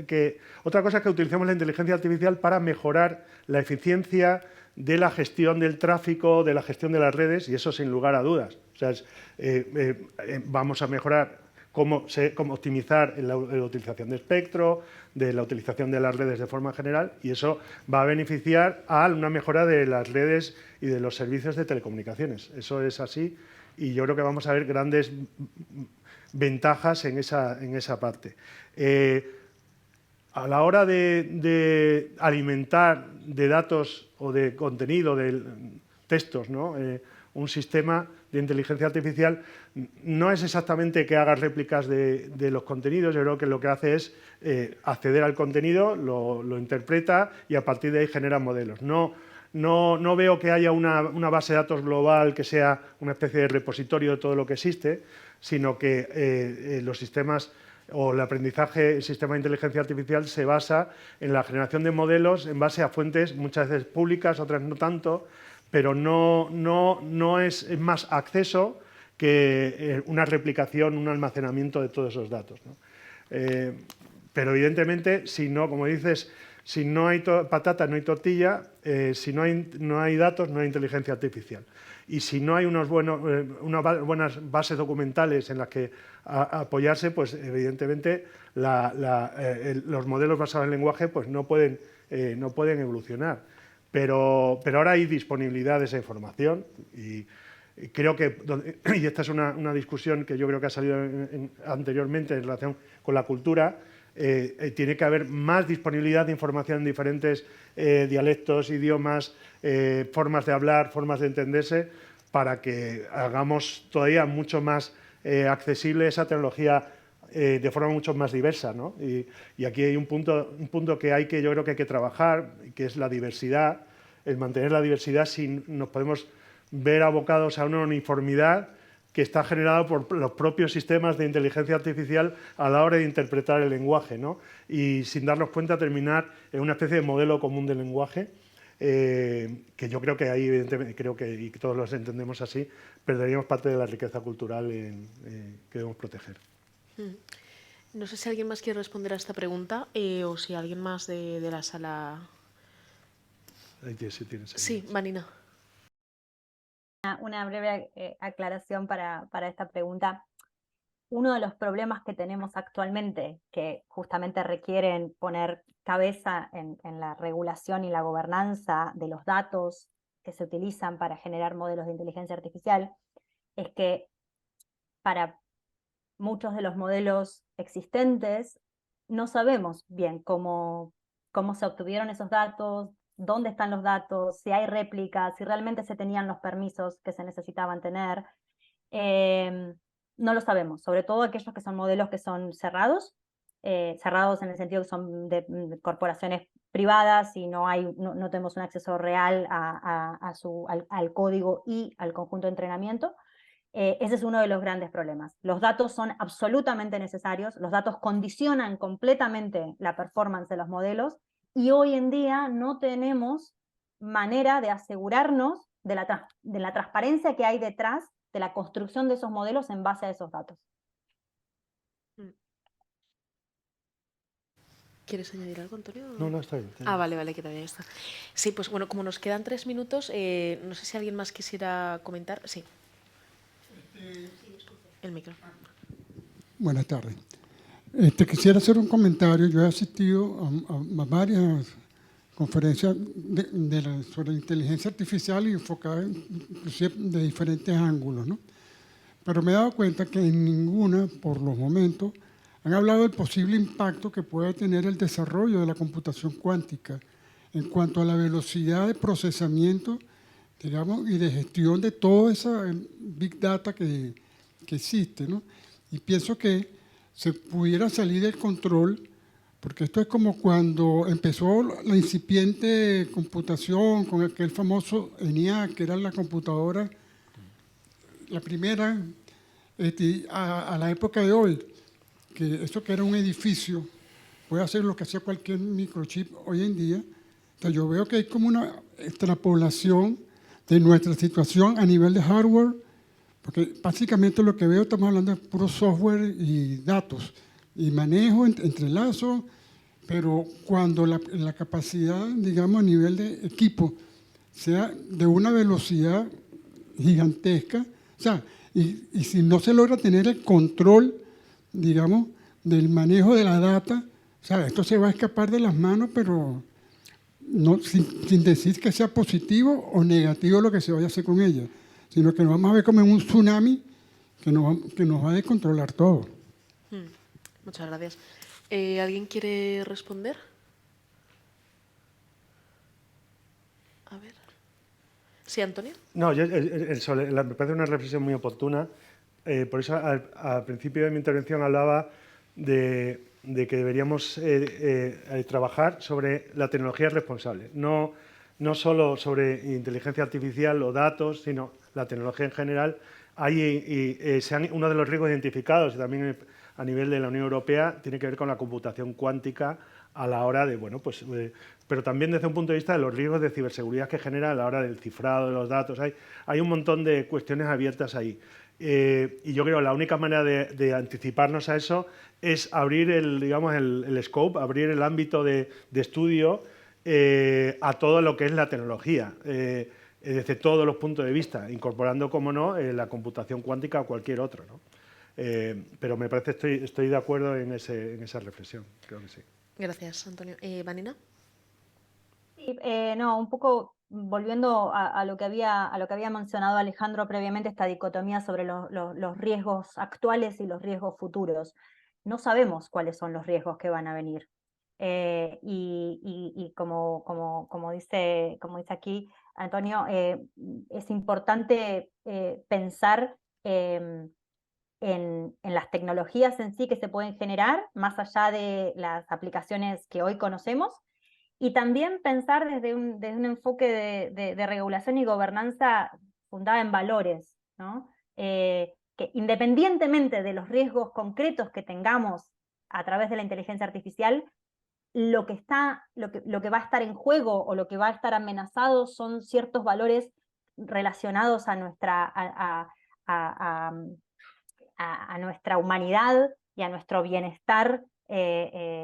que... Otra cosa es que utilicemos la inteligencia artificial para mejorar la eficiencia de la gestión del tráfico, de la gestión de las redes, y eso sin lugar a dudas. O sea, vamos a mejorar cómo optimizar la utilización de espectro, de la utilización de las redes de forma general, y eso va a beneficiar a una mejora de las redes y de los servicios de telecomunicaciones. Eso es así, y yo creo que vamos a ver grandes ventajas en esa parte. A la hora de alimentar de datos o de contenido, de textos, ¿no? Un sistema de inteligencia artificial no es exactamente que haga réplicas de los contenidos. Yo creo que lo que hace es acceder al contenido, lo interpreta y a partir de ahí genera modelos. No veo que haya una base de datos global que sea una especie de repositorio de todo lo que existe, sino que los sistemas o el aprendizaje, el sistema de inteligencia artificial se basa en la generación de modelos en base a fuentes muchas veces públicas, otras no tanto, pero no es más acceso que una replicación, un almacenamiento de todos esos datos, ¿no? Pero evidentemente, si no, como dices, si no hay patata, no hay tortilla, si no hay datos, no hay inteligencia artificial. Y si no hay unas buenas bases documentales en las que apoyarse, pues evidentemente los modelos basados en lenguaje pues no pueden evolucionar. Pero ahora hay disponibilidad de esa información y creo que, y esta es una discusión que yo creo que ha salido anteriormente en relación con la cultura, tiene que haber más disponibilidad de información en diferentes dialectos, idiomas, formas de hablar, formas de entenderse, para que hagamos todavía mucho más accesible esa tecnología de forma mucho más diversa, ¿no? Y aquí hay un punto que yo creo que hay que trabajar, que es la diversidad, el mantener la diversidad sin nos podemos ver abocados a una uniformidad que está generada por los propios sistemas de inteligencia artificial a la hora de interpretar el lenguaje, ¿no? Y sin darnos cuenta terminar en una especie de modelo común del lenguaje, que yo creo que ahí, evidentemente, y que todos los entendemos así, perderíamos parte de la riqueza cultural que debemos proteger. No sé si alguien más quiere responder a esta pregunta o si alguien más de la sala... Sí, Vanina. Una breve aclaración para esta pregunta. Uno de los problemas que tenemos actualmente, que justamente requieren poner cabeza en la regulación y la gobernanza de los datos que se utilizan para generar modelos de inteligencia artificial, es que para muchos de los modelos existentes no sabemos bien cómo se obtuvieron esos datos, dónde están los datos, si hay réplicas, si realmente se tenían los permisos que se necesitaban tener. No lo sabemos, sobre todo aquellos que son modelos que son cerrados en el sentido que son de corporaciones privadas y no tenemos un acceso real al código y al conjunto de entrenamiento. Ese es uno de los grandes problemas. Los datos son absolutamente necesarios, los datos condicionan completamente la performance de los modelos, y hoy en día no tenemos manera de asegurarnos de la transparencia que hay detrás de la construcción de esos modelos en base a esos datos. ¿Quieres añadir algo, Antonio? No, está bien. Vale, que también está. Sí, pues bueno, como nos quedan 3 minutos, no sé si alguien más quisiera comentar. Sí. El micro. Buenas tardes. Quisiera hacer un comentario. Yo he asistido a varias conferencias sobre inteligencia artificial y enfocadas inclusive de diferentes ángulos, ¿no? Pero me he dado cuenta que en ninguna, por los momentos, han hablado del posible impacto que puede tener el desarrollo de la computación cuántica en cuanto a la velocidad de procesamiento, digamos, y de gestión de toda esa big data que existe, ¿no? Y pienso que se pudiera salir del control, porque esto es como cuando empezó la incipiente computación con aquel famoso ENIAC, que era la computadora, la primera, a la época de hoy, que eso que era un edificio, puede hacer lo que hacía cualquier microchip hoy en día. Entonces yo veo que hay como una extrapolación de nuestra situación a nivel de hardware, porque básicamente lo que veo, estamos hablando de puro software y datos, y manejo, entrelazo, pero cuando la capacidad, digamos, a nivel de equipo sea de una velocidad gigantesca, o sea, y si no se logra tener el control digamos, del manejo de la data. O sea, esto se va a escapar de las manos, pero no, sin decir que sea positivo o negativo lo que se vaya a hacer con ella, sino que nos vamos a ver como en un tsunami que nos va a descontrolar todo. Muchas gracias. ¿Alguien quiere responder? A ver. Sí, Antonio. No, me parece una reflexión muy oportuna. Por eso al principio de mi intervención hablaba de que deberíamos trabajar sobre la tecnología responsable. No solo sobre inteligencia artificial o datos, sino la tecnología en general. Uno de los riesgos identificados, y también a nivel de la Unión Europea, tiene que ver con la computación cuántica a la hora de, pero también desde un punto de vista de los riesgos de ciberseguridad que genera a la hora del cifrado de los datos. Hay un montón de cuestiones abiertas ahí. Y yo creo que la única manera de anticiparnos a eso es abrir el scope, abrir el ámbito de estudio a todo lo que es la tecnología, desde todos los puntos de vista, incorporando, como no, la computación cuántica o cualquier otro, ¿no? Pero me parece, estoy de acuerdo en esa reflexión, creo que sí. Gracias, Antonio. ¿Vanina? Sí, no, un poco volviendo a lo que había mencionado Alejandro previamente, esta dicotomía sobre los riesgos actuales y los riesgos futuros. No sabemos cuáles son los riesgos que van a venir. Y como dice aquí Antonio, es importante pensar en las tecnologías en sí que se pueden generar, más allá de las aplicaciones que hoy conocemos, y también pensar desde un enfoque de regulación y gobernanza fundada en valores, ¿no? Que independientemente de los riesgos concretos que tengamos a través de la inteligencia artificial, lo que va a estar en juego o lo que va a estar amenazado son ciertos valores relacionados a nuestra humanidad y a nuestro bienestar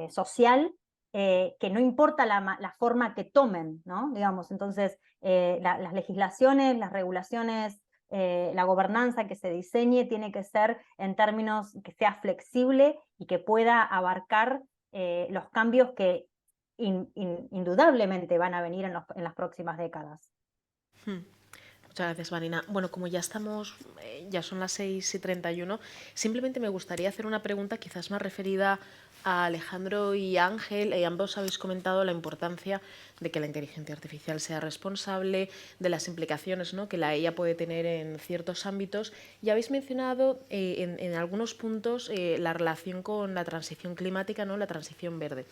social, que no importa la forma que tomen, ¿no? Digamos, entonces, las legislaciones, las regulaciones, la gobernanza que se diseñe tiene que ser en términos que sea flexible y que pueda abarcar los cambios que indudablemente van a venir en las próximas décadas. Muchas gracias, Vanina. Bueno, como ya estamos, ya son las 6:31, simplemente me gustaría hacer una pregunta quizás más referida a Alejandro y a Ángel. Ambos habéis comentado la importancia de que la inteligencia artificial sea responsable, de las implicaciones, ¿no?, que la IA puede tener en ciertos ámbitos, y habéis mencionado en algunos puntos la relación con la transición climática, ¿no?, la transición verde.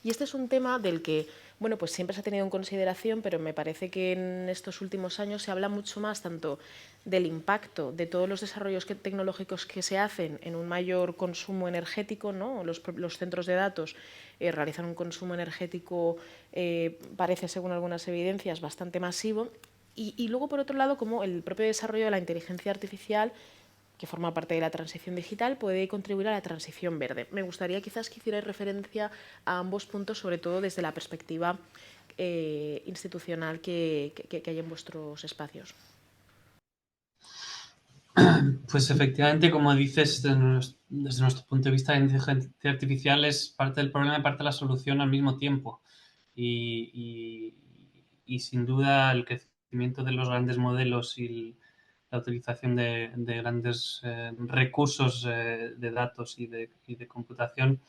Y este es un tema del que, bueno, pues siempre se ha tenido en consideración, pero me parece que en estos últimos años se habla mucho más tanto del impacto de todos los desarrollos tecnológicos que se hacen en un mayor consumo energético, ¿no? Los centros de datos realizan un consumo energético, parece, según algunas evidencias, bastante masivo. Y luego, por otro lado, como el propio desarrollo de la inteligencia artificial, que forma parte de la transición digital, puede contribuir a la transición verde. Me gustaría quizás que hicierais referencia a ambos puntos, sobre todo desde la perspectiva institucional que hay en vuestros espacios. Pues efectivamente, como dices, desde nuestro punto de vista, la inteligencia artificial es parte del problema y parte de la solución al mismo tiempo. Y sin duda el crecimiento de los grandes modelos y la utilización de grandes recursos de datos y de computación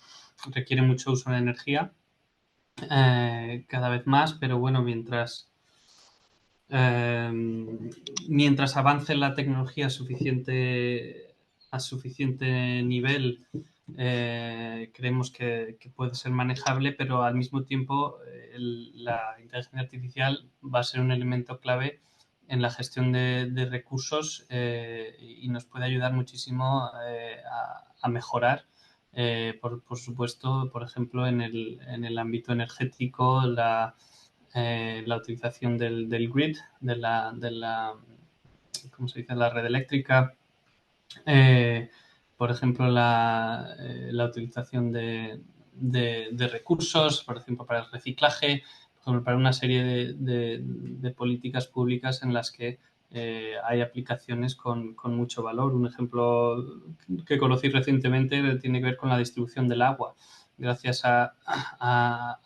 requiere mucho uso de energía cada vez más, pero bueno, mientras avance la tecnología a suficiente nivel, creemos que puede ser manejable, pero al mismo tiempo la inteligencia artificial va a ser un elemento clave en la gestión de recursos y nos puede ayudar muchísimo a mejorar, por supuesto, por ejemplo, en el ámbito energético, la utilización del grid, de la ¿cómo se dice?, la red eléctrica, por ejemplo, la utilización de recursos, por ejemplo, para el reciclaje, por ejemplo, para una serie de políticas públicas en las que hay aplicaciones con mucho valor. Un ejemplo que conocí recientemente tiene que ver con la distribución del agua. Gracias a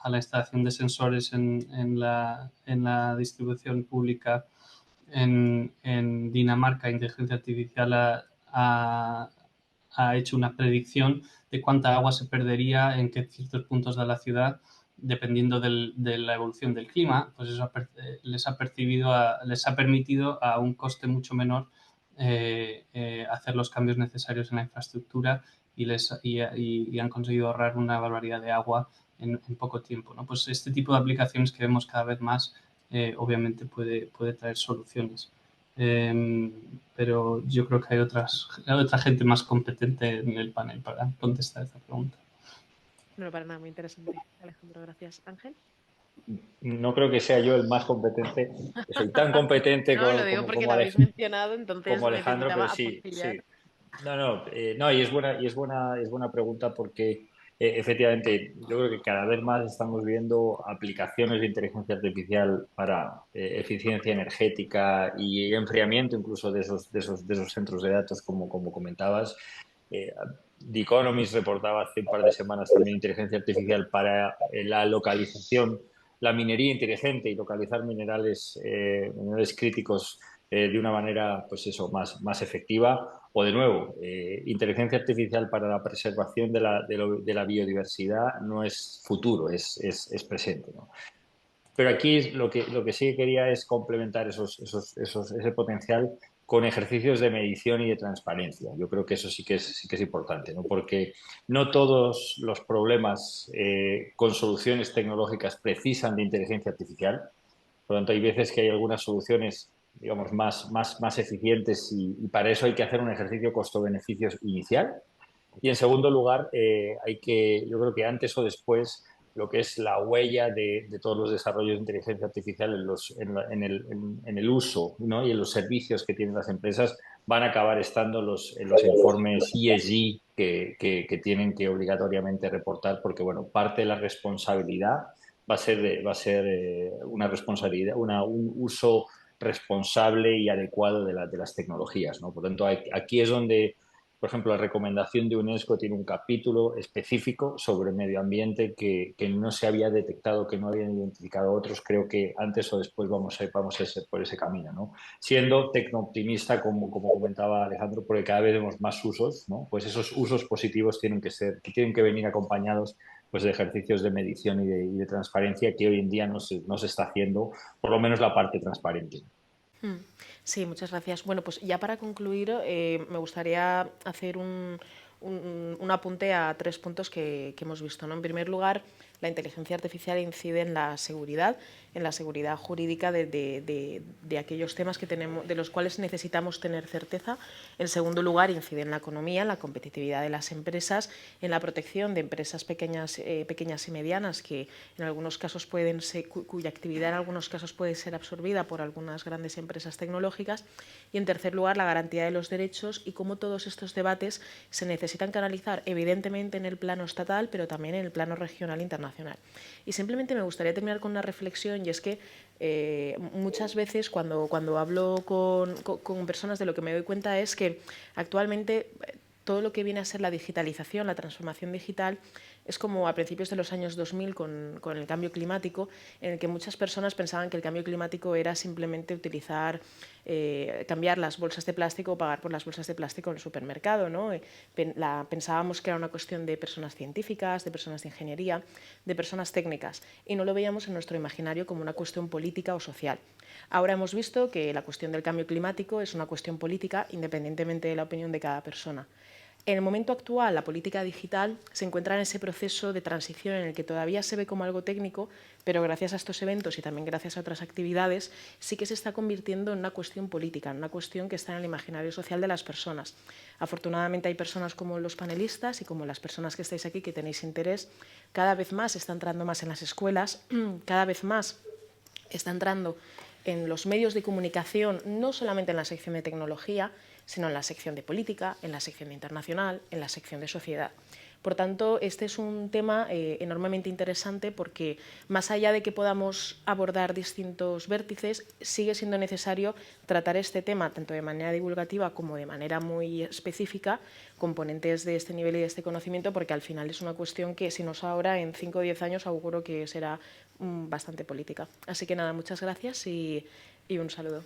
la instalación de sensores en la distribución pública en Dinamarca, inteligencia artificial ha hecho una predicción de cuánta agua se perdería en ciertos puntos de la ciudad dependiendo de la evolución del clima. Pues eso les ha permitido a un coste mucho menor hacer los cambios necesarios en la infraestructura y han conseguido ahorrar una barbaridad de agua en poco tiempo, ¿no? Pues este tipo de aplicaciones que vemos cada vez más obviamente puede traer soluciones. Pero yo creo que hay otra gente más competente en el panel para contestar esta pregunta. No, para nada, muy interesante, Alejandro. Gracias. Ángel. No creo que sea yo el más competente. Soy tan competente no, lo digo porque lo habéis mencionado, entonces como Alejandro, pero sí. No, y es buena pregunta porque efectivamente yo creo que cada vez más estamos viendo aplicaciones de inteligencia artificial para eficiencia energética y enfriamiento incluso de esos centros de datos como comentabas. The Economist reportaba hace un par de semanas también inteligencia artificial para la localización, la minería inteligente y localizar minerales críticos de una manera, pues eso, más efectiva. O de nuevo, inteligencia artificial para la preservación de la biodiversidad no es futuro, es presente, ¿no? Pero aquí lo que sí quería es complementar ese potencial con ejercicios de medición y de transparencia. Yo creo que eso sí que es importante, ¿no? Porque no todos los problemas con soluciones tecnológicas precisan de inteligencia artificial. Por lo tanto, hay veces que hay algunas soluciones, digamos, más eficientes y para eso hay que hacer un ejercicio costo-beneficios inicial. Y en segundo lugar, yo creo que antes o después, lo que es la huella de todos los desarrollos de inteligencia artificial en el uso, ¿no? Y en los servicios que tienen las empresas van a acabar estando en los informes ESG que tienen que obligatoriamente reportar, porque bueno, parte de la responsabilidad va a ser una responsabilidad, un uso responsable y adecuado de las tecnologías, ¿no? Por lo tanto, aquí es donde, por ejemplo, la recomendación de UNESCO tiene un capítulo específico sobre medio ambiente que no se había detectado, que no habían identificado otros. Creo que antes o después vamos a ir por ese camino, ¿no? Siendo tecnooptimista, como comentaba Alejandro, porque cada vez vemos más usos, ¿no? Pues esos usos positivos tienen que venir acompañados pues de ejercicios de medición y de transparencia que hoy en día no se está haciendo, por lo menos la parte transparente. Sí, muchas gracias. Bueno, pues ya para concluir, me gustaría hacer un apunte a 3 puntos que hemos visto, ¿no? En primer lugar, la inteligencia artificial incide en la seguridad jurídica de aquellos temas de los cuales necesitamos tener certeza. En segundo lugar, incide en la economía, en la competitividad de las empresas, en la protección de empresas pequeñas y medianas que en algunos casos cuya actividad en algunos casos puede ser absorbida por algunas grandes empresas tecnológicas. Y en tercer lugar, la garantía de los derechos y cómo todos estos debates se necesitan canalizar evidentemente en el plano estatal, pero también en el plano regional e internacional. Y simplemente me gustaría terminar con una reflexión, y es que muchas veces cuando hablo con personas, de lo que me doy cuenta es que actualmente todo lo que viene a ser la digitalización, la transformación digital, es como a principios de los años 2000 con el cambio climático, en el que muchas personas pensaban que el cambio climático era simplemente cambiar las bolsas de plástico o pagar por las bolsas de plástico en el supermercado, ¿no? Pensábamos que era una cuestión de personas científicas, de personas de ingeniería, de personas técnicas, y no lo veíamos en nuestro imaginario como una cuestión política o social. Ahora hemos visto que la cuestión del cambio climático es una cuestión política independientemente de la opinión de cada persona. En el momento actual, la política digital se encuentra en ese proceso de transición en el que todavía se ve como algo técnico, pero gracias a estos eventos y también gracias a otras actividades sí que se está convirtiendo en una cuestión política, en una cuestión que está en el imaginario social de las personas. Afortunadamente hay personas como los panelistas y como las personas que estáis aquí que tenéis interés. Cada vez más está entrando más en las escuelas, cada vez más está entrando en los medios de comunicación, no solamente en la sección de tecnología, sino en la sección de política, en la sección de internacional, en la sección de sociedad. Por tanto, este es un tema enormemente interesante porque, más allá de que podamos abordar distintos vértices, sigue siendo necesario tratar este tema tanto de manera divulgativa como de manera muy específica, componentes de este nivel y de este conocimiento, porque al final es una cuestión que, si no es ahora, en 5 o 10 años seguro que será bastante política. Así que nada, muchas gracias y un saludo.